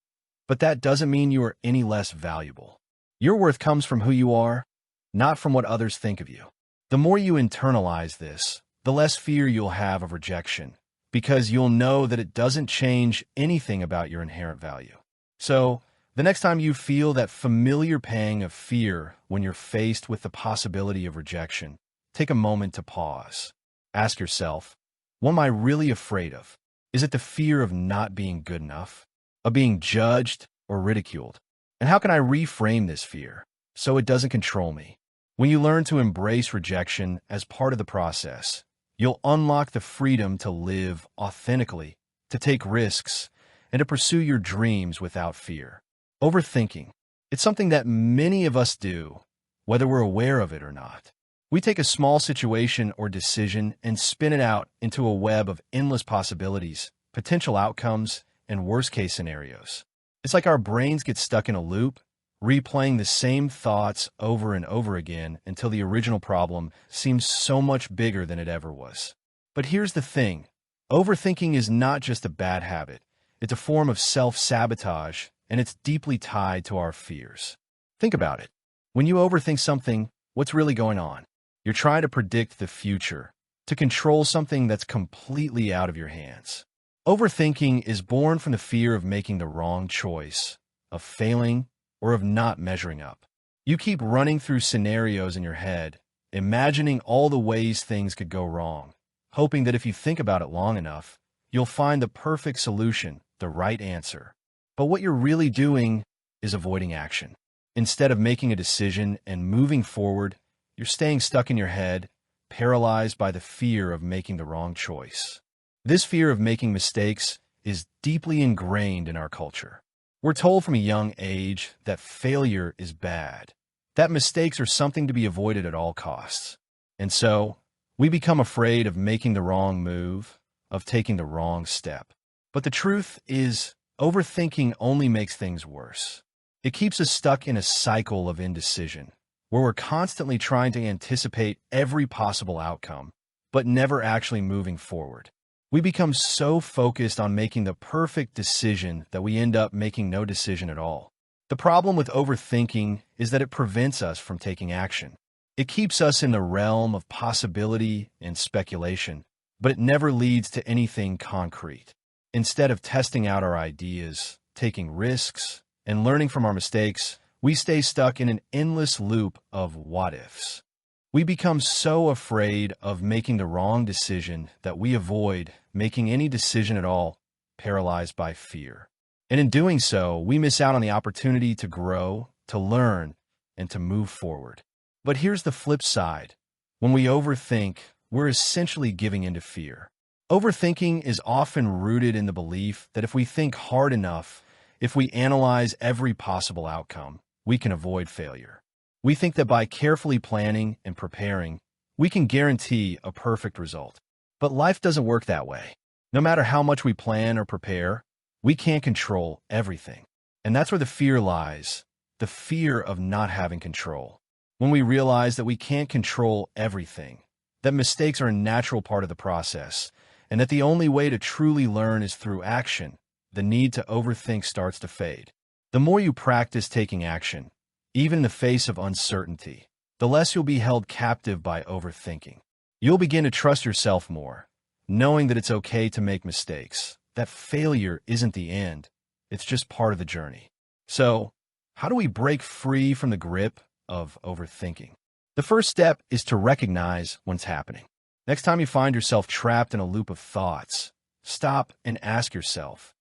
but that doesn't mean you are any less valuable. Your worth comes from who you are, not from what others think of you. The more you internalize this, the less fear you'll have of rejection, because you'll know that it doesn't change anything about your inherent value. So, the next time you feel that familiar pang of fear when you're faced with the possibility of rejection, take a moment to pause. Ask yourself, what am I really afraid of? Is it the fear of not being good enough, of being judged or ridiculed? And how can I reframe this fear so it doesn't control me? When you learn to embrace rejection as part of the process, you'll unlock the freedom to live authentically, to take risks, and to pursue your dreams without fear. Overthinking. It's something that many of us do, whether we're aware of it or not. We take a small situation or decision and spin it out into a web of endless possibilities, potential outcomes, and worst-case scenarios. It's like our brains get stuck in a loop, replaying the same thoughts over and over again until the original problem seems so much bigger than it ever was. But here's the thing. Overthinking is not just a bad habit. It's a form of self-sabotage, and it's deeply tied to our fears. Think about it. When you overthink something, what's really going on? You're trying to predict the future, to control something that's completely out of your hands. Overthinking is born from the fear of making the wrong choice, of failing, or of not measuring up. You keep running through scenarios in your head, imagining all the ways things could go wrong, hoping that if you think about it long enough, you'll find the perfect solution, the right answer. But what you're really doing is avoiding action. Instead of making a decision and moving forward, you're staying stuck in your head, paralyzed by the fear of making the wrong choice. This fear of making mistakes is deeply ingrained in our culture. We're told from a young age that failure is bad, that mistakes are something to be avoided at all costs. And so, we become afraid of making the wrong move, of taking the wrong step. But the truth is, overthinking only makes things worse. It keeps us stuck in a cycle of indecision, where we're constantly trying to anticipate every possible outcome, but never actually moving forward. We become so focused on making the perfect decision that we end up making no decision at all. The problem with overthinking is that it prevents us from taking action. It keeps us in the realm of possibility and speculation, but it never leads to anything concrete. Instead of testing out our ideas, taking risks, and learning from our mistakes, we stay stuck in an endless loop of what-ifs. We become so afraid of making the wrong decision that we avoid making any decision at all, paralyzed by fear. And in doing so, we miss out on the opportunity to grow, to learn, and to move forward. But here's the flip side. When we overthink, we're essentially giving in to fear. Overthinking is often rooted in the belief that if we think hard enough, if we analyze every possible outcome, we can avoid failure. We think that by carefully planning and preparing, we can guarantee a perfect result. But life doesn't work that way. No matter how much we plan or prepare, we can't control everything. And that's where the fear lies, the fear of not having control. When we realize that we can't control everything, that mistakes are a natural part of the process, and that the only way to truly learn is through action, the need to overthink starts to fade. The more you practice taking action, even in the face of uncertainty, the less you'll be held captive by overthinking. You'll begin to trust yourself more, knowing that it's okay to make mistakes, that failure isn't the end, it's just part of the journey. So, how do we break free from the grip of overthinking? The first step is to recognize what's happening. Next time you find yourself trapped in a loop of thoughts, stop and ask yourself,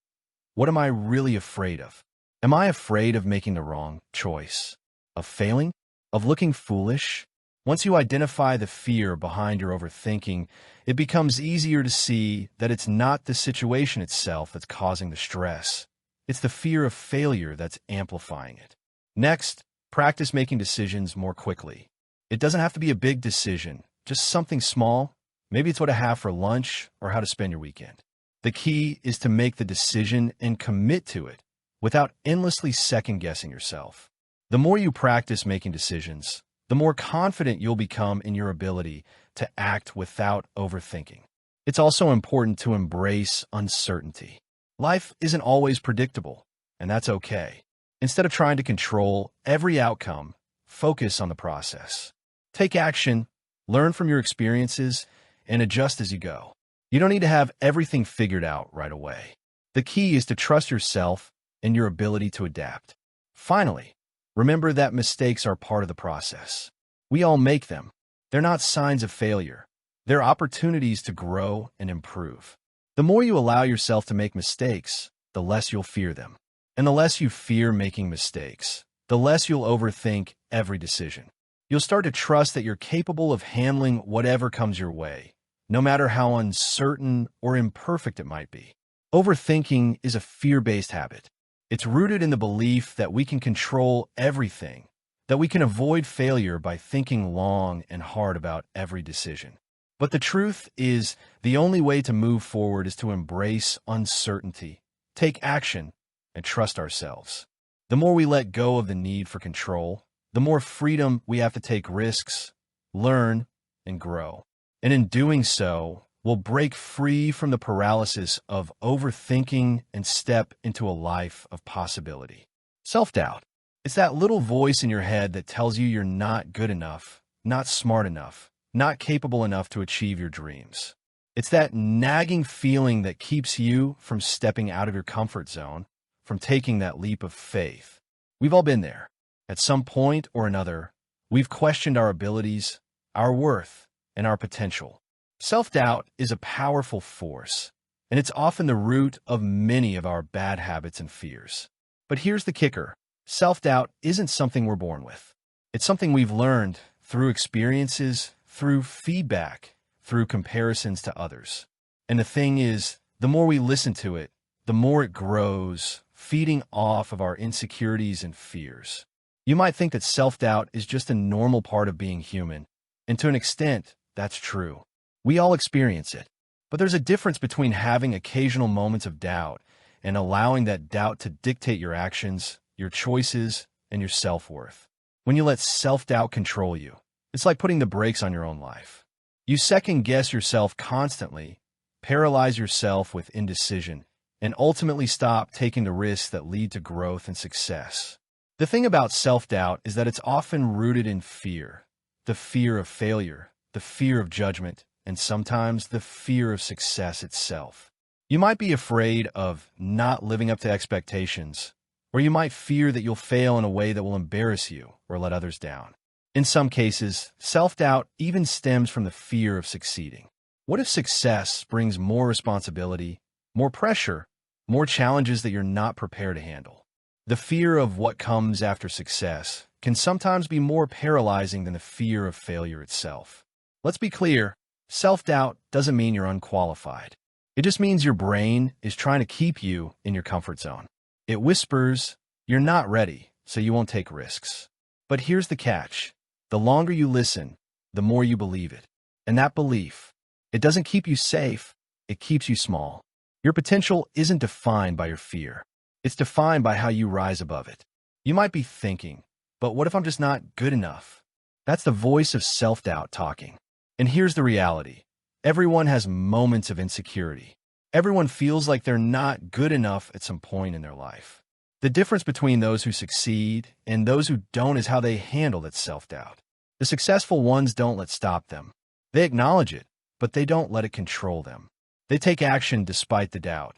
what am I really afraid of? Am I afraid of making the wrong choice? Of failing? Of looking foolish? Once you identify the fear behind your overthinking, it becomes easier to see that it's not the situation itself that's causing the stress. It's the fear of failure that's amplifying it. Next, practice making decisions more quickly. It doesn't have to be a big decision, just something small. Maybe it's what to have for lunch or how to spend your weekend. The key is to make the decision and commit to it without endlessly second-guessing yourself. The more you practice making decisions, the more confident you'll become in your ability to act without overthinking. It's also important to embrace uncertainty. Life isn't always predictable, and that's okay. Instead of trying to control every outcome, focus on the process. Take action, learn from your experiences, and adjust as you go. You don't need to have everything figured out right away. The key is to trust yourself and your ability to adapt. Finally, remember that mistakes are part of the process. We all make them. They're not signs of failure. They're opportunities to grow and improve. The more you allow yourself to make mistakes, the less you'll fear them. And the less you fear making mistakes, the less you'll overthink every decision. You'll start to trust that you're capable of handling whatever comes your way, no matter how uncertain or imperfect it might be. Overthinking is a fear-based habit. It's rooted in the belief that we can control everything, that we can avoid failure by thinking long and hard about every decision. But the truth is, the only way to move forward is to embrace uncertainty, take action, and trust ourselves. The more we let go of the need for control, the more freedom we have to take risks, learn, and grow. And in doing so, we'll break free from the paralysis of overthinking and step into a life of possibility. Self-doubt. It's that little voice in your head that tells you you're not good enough, not smart enough, not capable enough to achieve your dreams. It's that nagging feeling that keeps you from stepping out of your comfort zone, from taking that leap of faith. We've all been there. At some point or another, we've questioned our abilities, our worth, and our potential. Self-doubt is a powerful force, and it's often the root of many of our bad habits and fears. But here's the kicker. Self-doubt isn't something we're born with. It's something we've learned through experiences, through feedback, through comparisons to others. And the thing is, the more we listen to it, the more it grows, feeding off of our insecurities and fears. You might think that self-doubt is just a normal part of being human, and to an extent, that's true. We all experience it. But there's a difference between having occasional moments of doubt and allowing that doubt to dictate your actions, your choices, and your self-worth. When you let self-doubt control you, it's like putting the brakes on your own life. You second-guess yourself constantly, paralyze yourself with indecision, and ultimately stop taking the risks that lead to growth and success. The thing about self-doubt is that it's often rooted in fear, the fear of failure, the fear of judgment, and sometimes the fear of success itself. You might be afraid of not living up to expectations, or you might fear that you'll fail in a way that will embarrass you or let others down. In some cases, self-doubt even stems from the fear of succeeding. What if success brings more responsibility, more pressure, more challenges that you're not prepared to handle? The fear of what comes after success can sometimes be more paralyzing than the fear of failure itself. Let's be clear, self-doubt doesn't mean you're unqualified. It just means your brain is trying to keep you in your comfort zone. It whispers, you're not ready, so you won't take risks. But here's the catch. The longer you listen, the more you believe it. And that belief, it doesn't keep you safe, it keeps you small. Your potential isn't defined by your fear. It's defined by how you rise above it. You might be thinking, but what if I'm just not good enough? That's the voice of self-doubt talking. And here's the reality. Everyone has moments of insecurity. Everyone feels like they're not good enough at some point in their life. The difference between those who succeed and those who don't is how they handle that self-doubt. The successful ones don't let stop them. They acknowledge it, but they don't let it control them. They take action despite the doubt,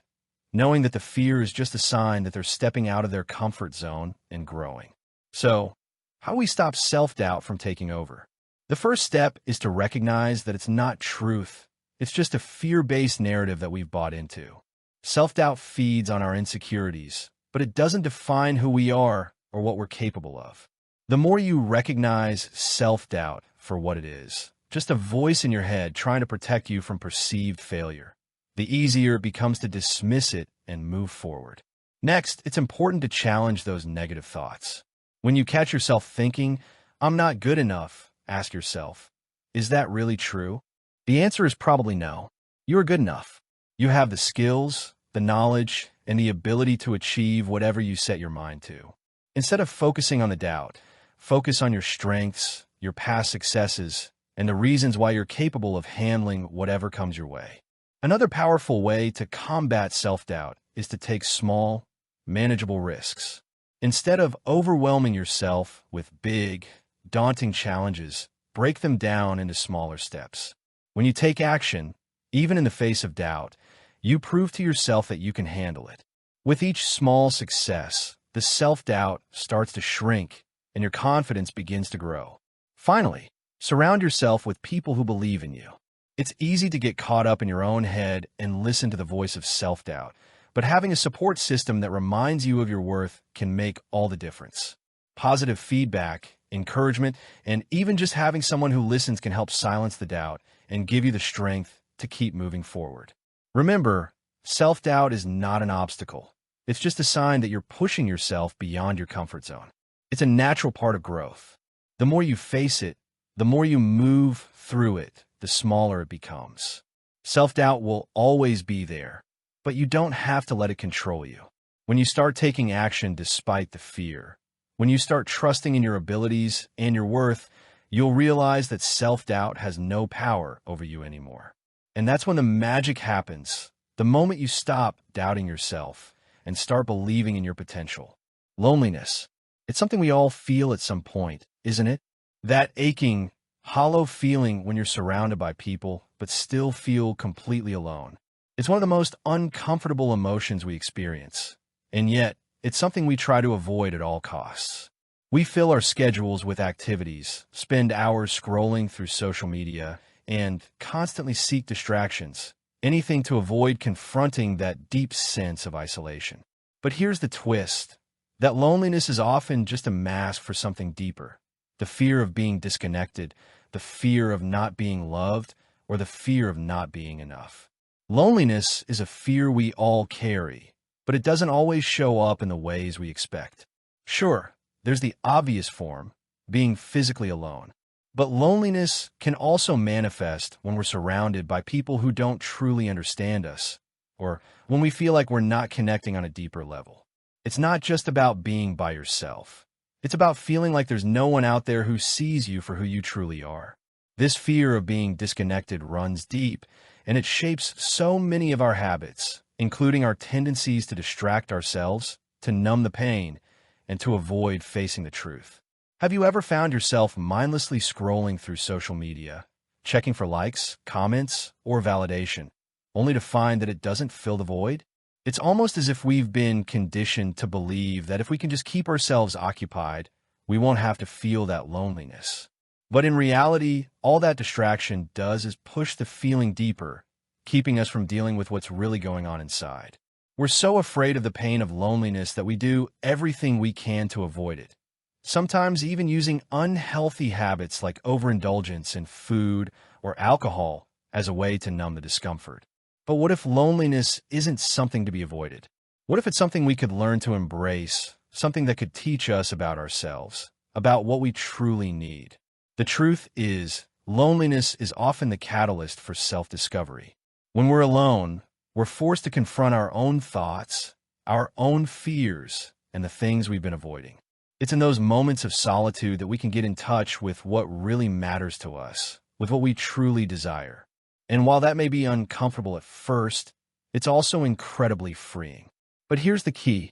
knowing that the fear is just a sign that they're stepping out of their comfort zone and growing. So, how do we stop self-doubt from taking over? The first step is to recognize that it's not truth. It's just a fear-based narrative that we've bought into. Self-doubt feeds on our insecurities, but it doesn't define who we are or what we're capable of. The more you recognize self-doubt for what it is, just a voice in your head trying to protect you from perceived failure, the easier it becomes to dismiss it and move forward. Next, it's important to challenge those negative thoughts. When you catch yourself thinking, I'm not good enough, ask yourself, is that really true? The answer is probably no. You are good enough. You have the skills, the knowledge, and the ability to achieve whatever you set your mind to. Instead of focusing on the doubt, focus on your strengths, your past successes, and the reasons why you're capable of handling whatever comes your way. Another powerful way to combat self-doubt is to take small, manageable risks. Instead of overwhelming yourself with big, daunting challenges, break them down into smaller steps. When you take action, even in the face of doubt, you prove to yourself that you can handle it. With each small success, the self-doubt starts to shrink and your confidence begins to grow. Finally, surround yourself with people who believe in you. It's easy to get caught up in your own head and listen to the voice of self-doubt, but having a support system that reminds you of your worth can make all the difference. Positive feedback, encouragement, and even just having someone who listens can help silence the doubt and give you the strength to keep moving forward. Remember, self-doubt is not an obstacle. It's just a sign that you're pushing yourself beyond your comfort zone. It's a natural part of growth. The more you face it, the more you move through it, the smaller it becomes. Self-doubt will always be there, but you don't have to let it control you. When you start taking action despite the fear, when you start trusting in your abilities and your worth, you'll realize that self-doubt has no power over you anymore. And that's when the magic happens, the moment you stop doubting yourself and start believing in your potential. Loneliness. It's something we all feel at some point, isn't it? That aching, hollow feeling when you're surrounded by people but still feel completely alone. It's one of the most uncomfortable emotions we experience, and yet it's something we try to avoid at all costs. We fill our schedules with activities, spend hours scrolling through social media, and constantly seek distractions, anything to avoid confronting that deep sense of isolation. But here's the twist. That loneliness is often just a mask for something deeper. The fear of being disconnected, the fear of not being loved, or the fear of not being enough. Loneliness is a fear we all carry, but it doesn't always show up in the ways we expect. Sure, there's the obvious form, being physically alone. But loneliness can also manifest when we're surrounded by people who don't truly understand us, or when we feel like we're not connecting on a deeper level. It's not just about being by yourself. It's about feeling like there's no one out there who sees you for who you truly are. This fear of being disconnected runs deep, and it shapes so many of our habits, including our tendencies to distract ourselves, to numb the pain, and to avoid facing the truth. Have you ever found yourself mindlessly scrolling through social media, checking for likes, comments, or validation, only to find that it doesn't fill the void? It's almost as if we've been conditioned to believe that if we can just keep ourselves occupied, we won't have to feel that loneliness. But in reality, all that distraction does is push the feeling deeper, keeping us from dealing with what's really going on inside. We're so afraid of the pain of loneliness that we do everything we can to avoid it. Sometimes even using unhealthy habits like overindulgence in food or alcohol as a way to numb the discomfort. But what if loneliness isn't something to be avoided? What if it's something we could learn to embrace, something that could teach us about ourselves, about what we truly need? The truth is, loneliness is often the catalyst for self-discovery. When we're alone, we're forced to confront our own thoughts, our own fears, and the things we've been avoiding. It's in those moments of solitude that we can get in touch with what really matters to us, with what we truly desire. And while that may be uncomfortable at first, it's also incredibly freeing. But here's the key.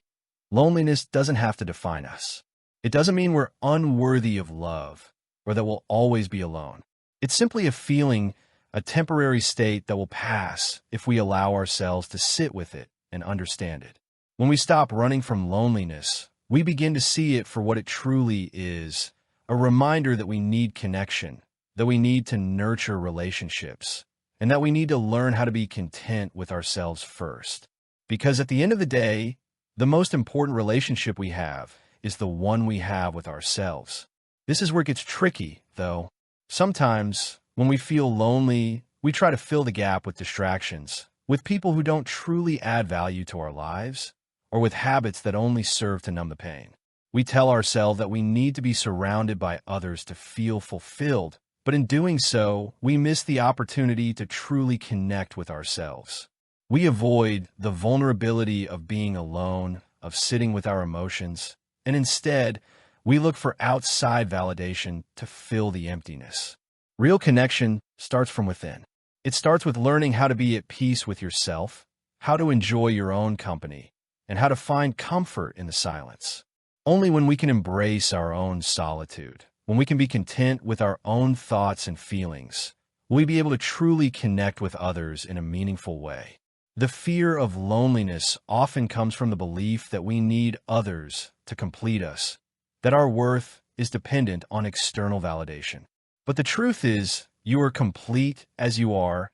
Loneliness doesn't have to define us. It doesn't mean we're unworthy of love, or that we'll always be alone. It's simply a feeling, a temporary state that will pass if we allow ourselves to sit with it and understand it. When we stop running from loneliness, we begin to see it for what it truly is, a reminder that we need connection, that we need to nurture relationships, and that we need to learn how to be content with ourselves first. Because at the end of the day, the most important relationship we have is the one we have with ourselves. This is where it gets tricky, though. Sometimes, when we feel lonely, we try to fill the gap with distractions, with people who don't truly add value to our lives, or with habits that only serve to numb the pain. We tell ourselves that we need to be surrounded by others to feel fulfilled, but in doing so, we miss the opportunity to truly connect with ourselves. We avoid the vulnerability of being alone, of sitting with our emotions, and instead, we look for outside validation to fill the emptiness. Real connection starts from within. It starts with learning how to be at peace with yourself, how to enjoy your own company, and how to find comfort in the silence. Only when we can embrace our own solitude, when we can be content with our own thoughts and feelings, will we be able to truly connect with others in a meaningful way. The fear of loneliness often comes from the belief that we need others to complete us, that our worth is dependent on external validation. But the truth is, you are complete as you are,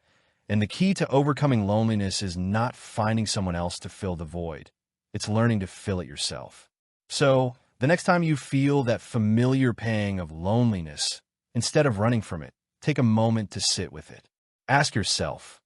and the key to overcoming loneliness is not finding someone else to fill the void. It's learning to fill it yourself. So, the next time you feel that familiar pang of loneliness, instead of running from it, take a moment to sit with it. Ask yourself,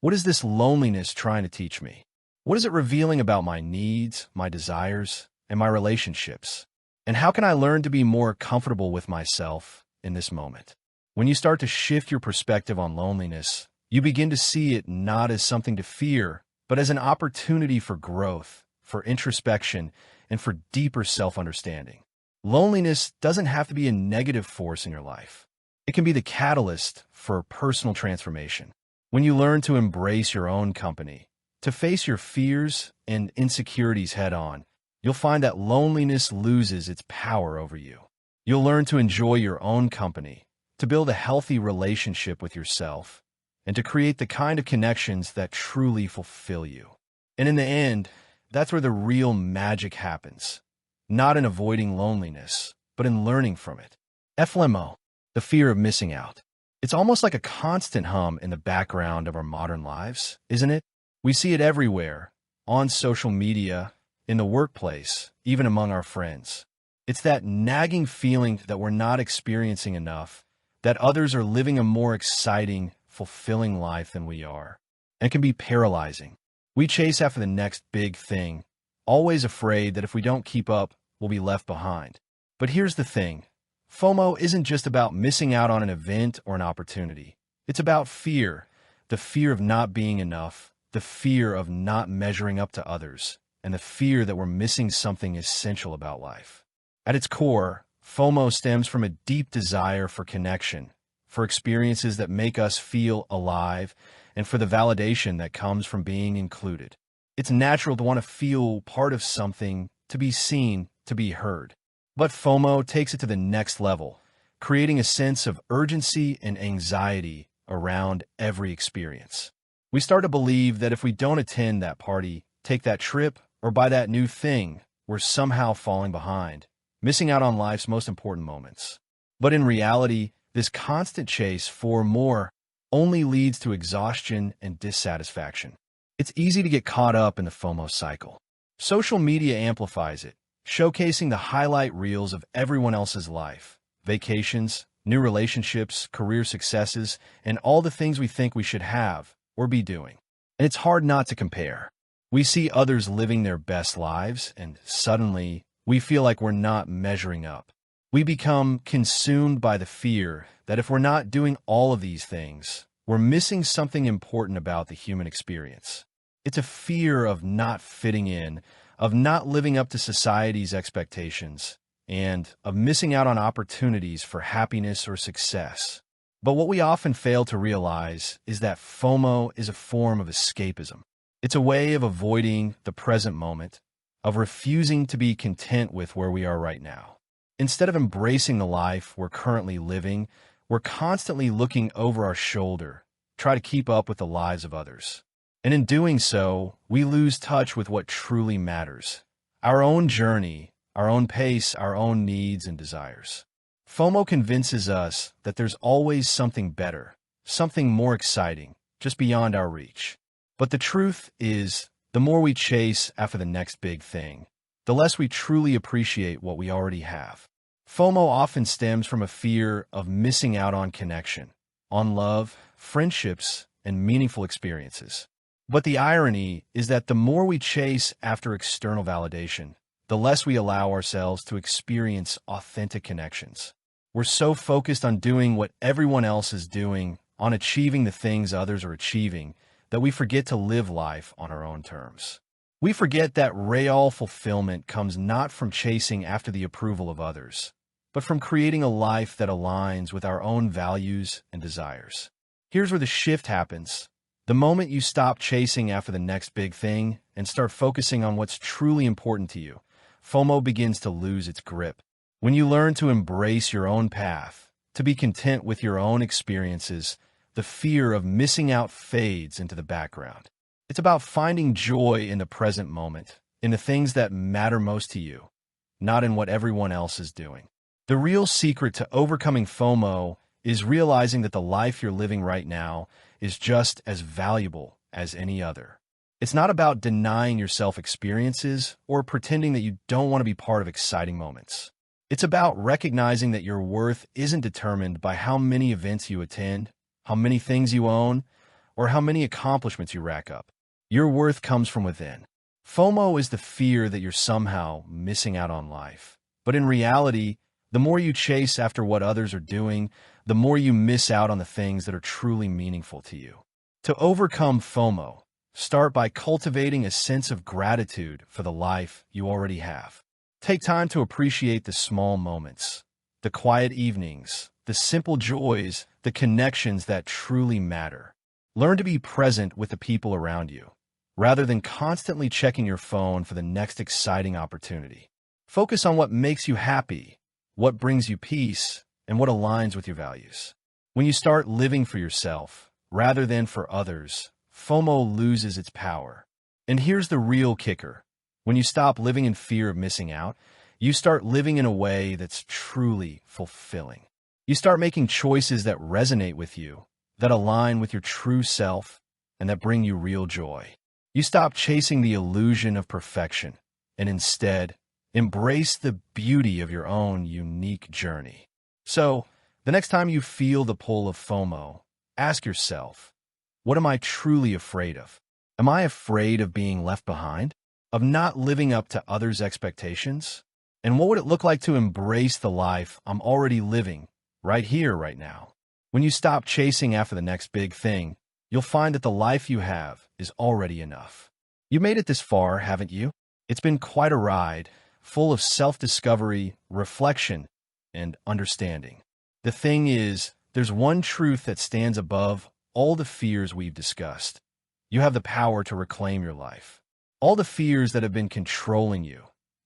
what is this loneliness trying to teach me? What is it revealing about my needs, my desires, and my relationships? And how can I learn to be more comfortable with myself in this moment? When you start to shift your perspective on loneliness, you begin to see it not as something to fear, but as an opportunity for growth, for introspection, and for deeper self-understanding. Loneliness doesn't have to be a negative force in your life. It can be the catalyst for personal transformation. When you learn to embrace your own company, to face your fears and insecurities head-on, you'll find that loneliness loses its power over you. You'll learn to enjoy your own company, to build a healthy relationship with yourself, and to create the kind of connections that truly fulfill you. And in the end, that's where the real magic happens, not in avoiding loneliness, but in learning from it. FOMO, the fear of missing out. It's almost like a constant hum in the background of our modern lives, isn't it? We see it everywhere, on social media, in the workplace, even among our friends. It's that nagging feeling that we're not experiencing enough, that others are living a more exciting, fulfilling life than we are, and can be paralyzing. We chase after the next big thing, always afraid that if we don't keep up, we'll be left behind. But here's the thing. FOMO isn't just about missing out on an event or an opportunity. It's about fear, the fear of not being enough, the fear of not measuring up to others, and the fear that we're missing something essential about life. At its core, FOMO stems from a deep desire for connection, for experiences that make us feel alive, and for the validation that comes from being included. It's natural to want to feel part of something, to be seen, to be heard. But FOMO takes it to the next level, creating a sense of urgency and anxiety around every experience. We start to believe that if we don't attend that party, take that trip, or buy that new thing, we're somehow falling behind, missing out on life's most important moments. But in reality, this constant chase for more only leads to exhaustion and dissatisfaction. It's easy to get caught up in the FOMO cycle. Social media amplifies it, showcasing the highlight reels of everyone else's life, vacations, new relationships, career successes, and all the things we think we should have or be doing. And it's hard not to compare. We see others living their best lives, and suddenly we feel like we're not measuring up. We become consumed by the fear that if we're not doing all of these things, we're missing something important about the human experience. It's a fear of not fitting in, of not living up to society's expectations, and of missing out on opportunities for happiness or success. But what we often fail to realize is that FOMO is a form of escapism. It's a way of avoiding the present moment, of refusing to be content with where we are right now. Instead of embracing the life we're currently living, we're constantly looking over our shoulder, try to keep up with the lives of others. And in doing so, we lose touch with what truly matters: our own journey, our own pace, our own needs and desires. FOMO convinces us that there's always something better, something more exciting, just beyond our reach. But the truth is, the more we chase after the next big thing, the less we truly appreciate what we already have. FOMO often stems from a fear of missing out on connection, on love, friendships, and meaningful experiences. But the irony is that the more we chase after external validation, the less we allow ourselves to experience authentic connections. We're so focused on doing what everyone else is doing, on achieving the things others are achieving, that we forget to live life on our own terms. We forget that real fulfillment comes not from chasing after the approval of others, but from creating a life that aligns with our own values and desires. Here's where the shift happens. The moment you stop chasing after the next big thing and start focusing on what's truly important to you, FOMO begins to lose its grip. When you learn to embrace your own path, to be content with your own experiences, the fear of missing out fades into the background. It's about finding joy in the present moment, in the things that matter most to you, not in what everyone else is doing. The real secret to overcoming FOMO is realizing that the life you're living right now is just as valuable as any other. It's not about denying yourself experiences or pretending that you don't want to be part of exciting moments. It's about recognizing that your worth isn't determined by how many events you attend, how many things you own, or how many accomplishments you rack up. Your worth comes from within. FOMO is the fear that you're somehow missing out on life. But in reality, the more you chase after what others are doing, the more you miss out on the things that are truly meaningful to you. To overcome FOMO, start by cultivating a sense of gratitude for the life you already have. Take time to appreciate the small moments, the quiet evenings, the simple joys, the connections that truly matter. Learn to be present with the people around you, rather than constantly checking your phone for the next exciting opportunity. Focus on what makes you happy, what brings you peace, and what aligns with your values. When you start living for yourself, rather than for others, FOMO loses its power. And here's the real kicker. When you stop living in fear of missing out, you start living in a way that's truly fulfilling. You start making choices that resonate with you, that align with your true self, and that bring you real joy. You stop chasing the illusion of perfection, and instead, embrace the beauty of your own unique journey. So, the next time you feel the pull of FOMO, ask yourself, what am I truly afraid of? Am I afraid of being left behind? Of not living up to others' expectations? And what would it look like to embrace the life I'm already living, right here, right now? When you stop chasing after the next big thing, you'll find that the life you have is already enough. You made it this far, haven't you? It's been quite a ride, full of self-discovery, reflection, and understanding. The thing is, there's one truth that stands above all the fears we've discussed. You have the power to reclaim your life. All the fears that have been controlling you,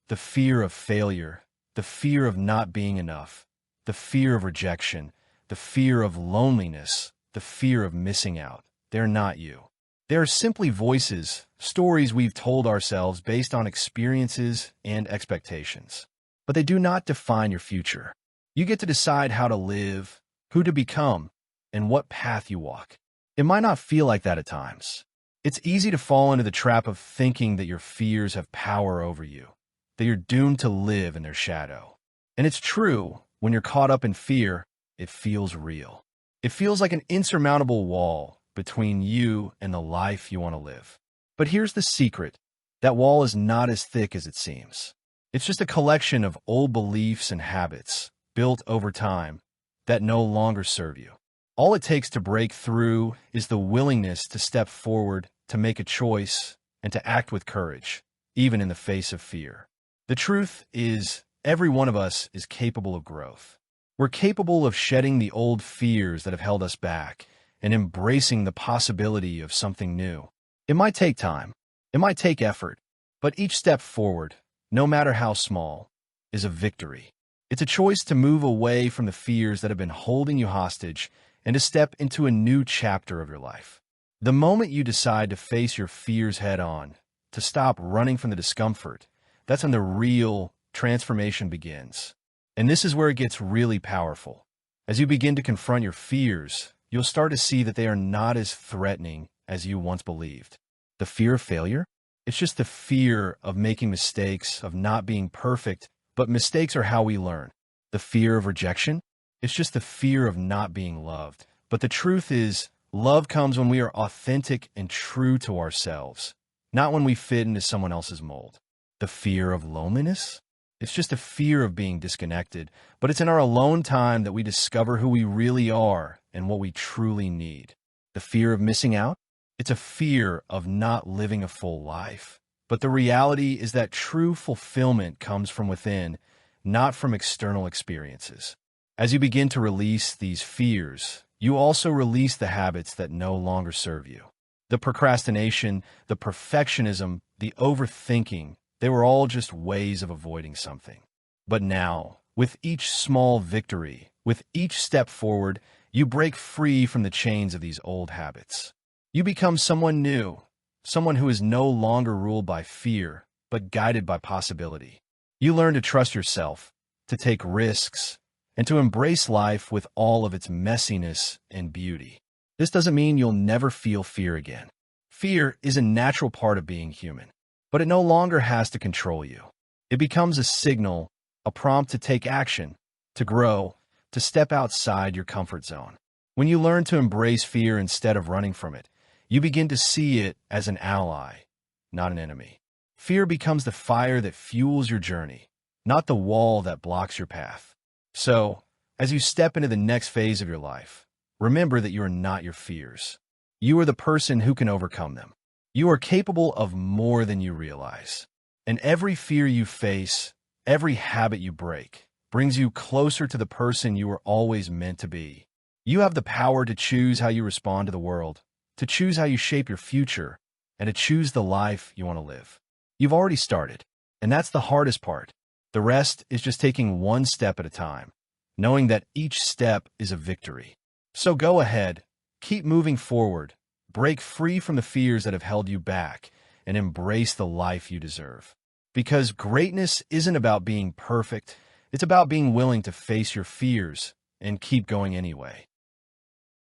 the fear of failure, the fear of not being enough, the fear of rejection, the fear of loneliness, the fear of missing out, they're not you. They are simply voices, stories we've told ourselves based on experiences and expectations. But they do not define your future. You get to decide how to live, who to become, and what path you walk. It might not feel like that at times. It's easy to fall into the trap of thinking that your fears have power over you, that you're doomed to live in their shadow. And it's true, when you're caught up in fear, it feels real. It feels like an insurmountable wall between you and the life you want to live. But here's the secret. That wall is not as thick as it seems. It's just a collection of old beliefs and habits built over time that no longer serve you. All it takes to break through is the willingness to step forward, to make a choice, and to act with courage, even in the face of fear. The truth is, every one of us is capable of growth. We're capable of shedding the old fears that have held us back and embracing the possibility of something new. It might take time, it might take effort, but each step forward, no matter how small, is a victory. It's a choice to move away from the fears that have been holding you hostage and to step into a new chapter of your life. The moment you decide to face your fears head on, to stop running from the discomfort, that's when the real transformation begins. And this is where it gets really powerful. As you begin to confront your fears, you'll start to see that they are not as threatening as you once believed. The fear of failure? It's just the fear of making mistakes, of not being perfect, but mistakes are how we learn. The fear of rejection? It's just the fear of not being loved. But the truth is, love comes when we are authentic and true to ourselves, not when we fit into someone else's mold. The fear of loneliness? It's just a fear of being disconnected, but it's in our alone time that we discover who we really are and what we truly need. The fear of missing out? It's a fear of not living a full life. But the reality is that true fulfillment comes from within, not from external experiences. As you begin to release these fears, you also release the habits that no longer serve you. The procrastination, the perfectionism, the overthinking, they were all just ways of avoiding something. But now, with each small victory, with each step forward, you break free from the chains of these old habits. You become someone new, someone who is no longer ruled by fear, but guided by possibility. You learn to trust yourself, to take risks, and to embrace life with all of its messiness and beauty. This doesn't mean you'll never feel fear again. Fear is a natural part of being human. But it no longer has to control you. It becomes a signal, a prompt to take action, to grow, to step outside your comfort zone. When you learn to embrace fear instead of running from it, you begin to see it as an ally, not an enemy. Fear becomes the fire that fuels your journey, not the wall that blocks your path. So, as you step into the next phase of your life, remember that you are not your fears. You are the person who can overcome them. You are capable of more than you realize. And every fear you face, every habit you break, brings you closer to the person you were always meant to be. You have the power to choose how you respond to the world, to choose how you shape your future, and to choose the life you want to live. You've already started, and that's the hardest part. The rest is just taking one step at a time, knowing that each step is a victory. So go ahead, keep moving forward, break free from the fears that have held you back, and embrace the life you deserve. Because greatness isn't about being perfect, it's about being willing to face your fears and keep going anyway.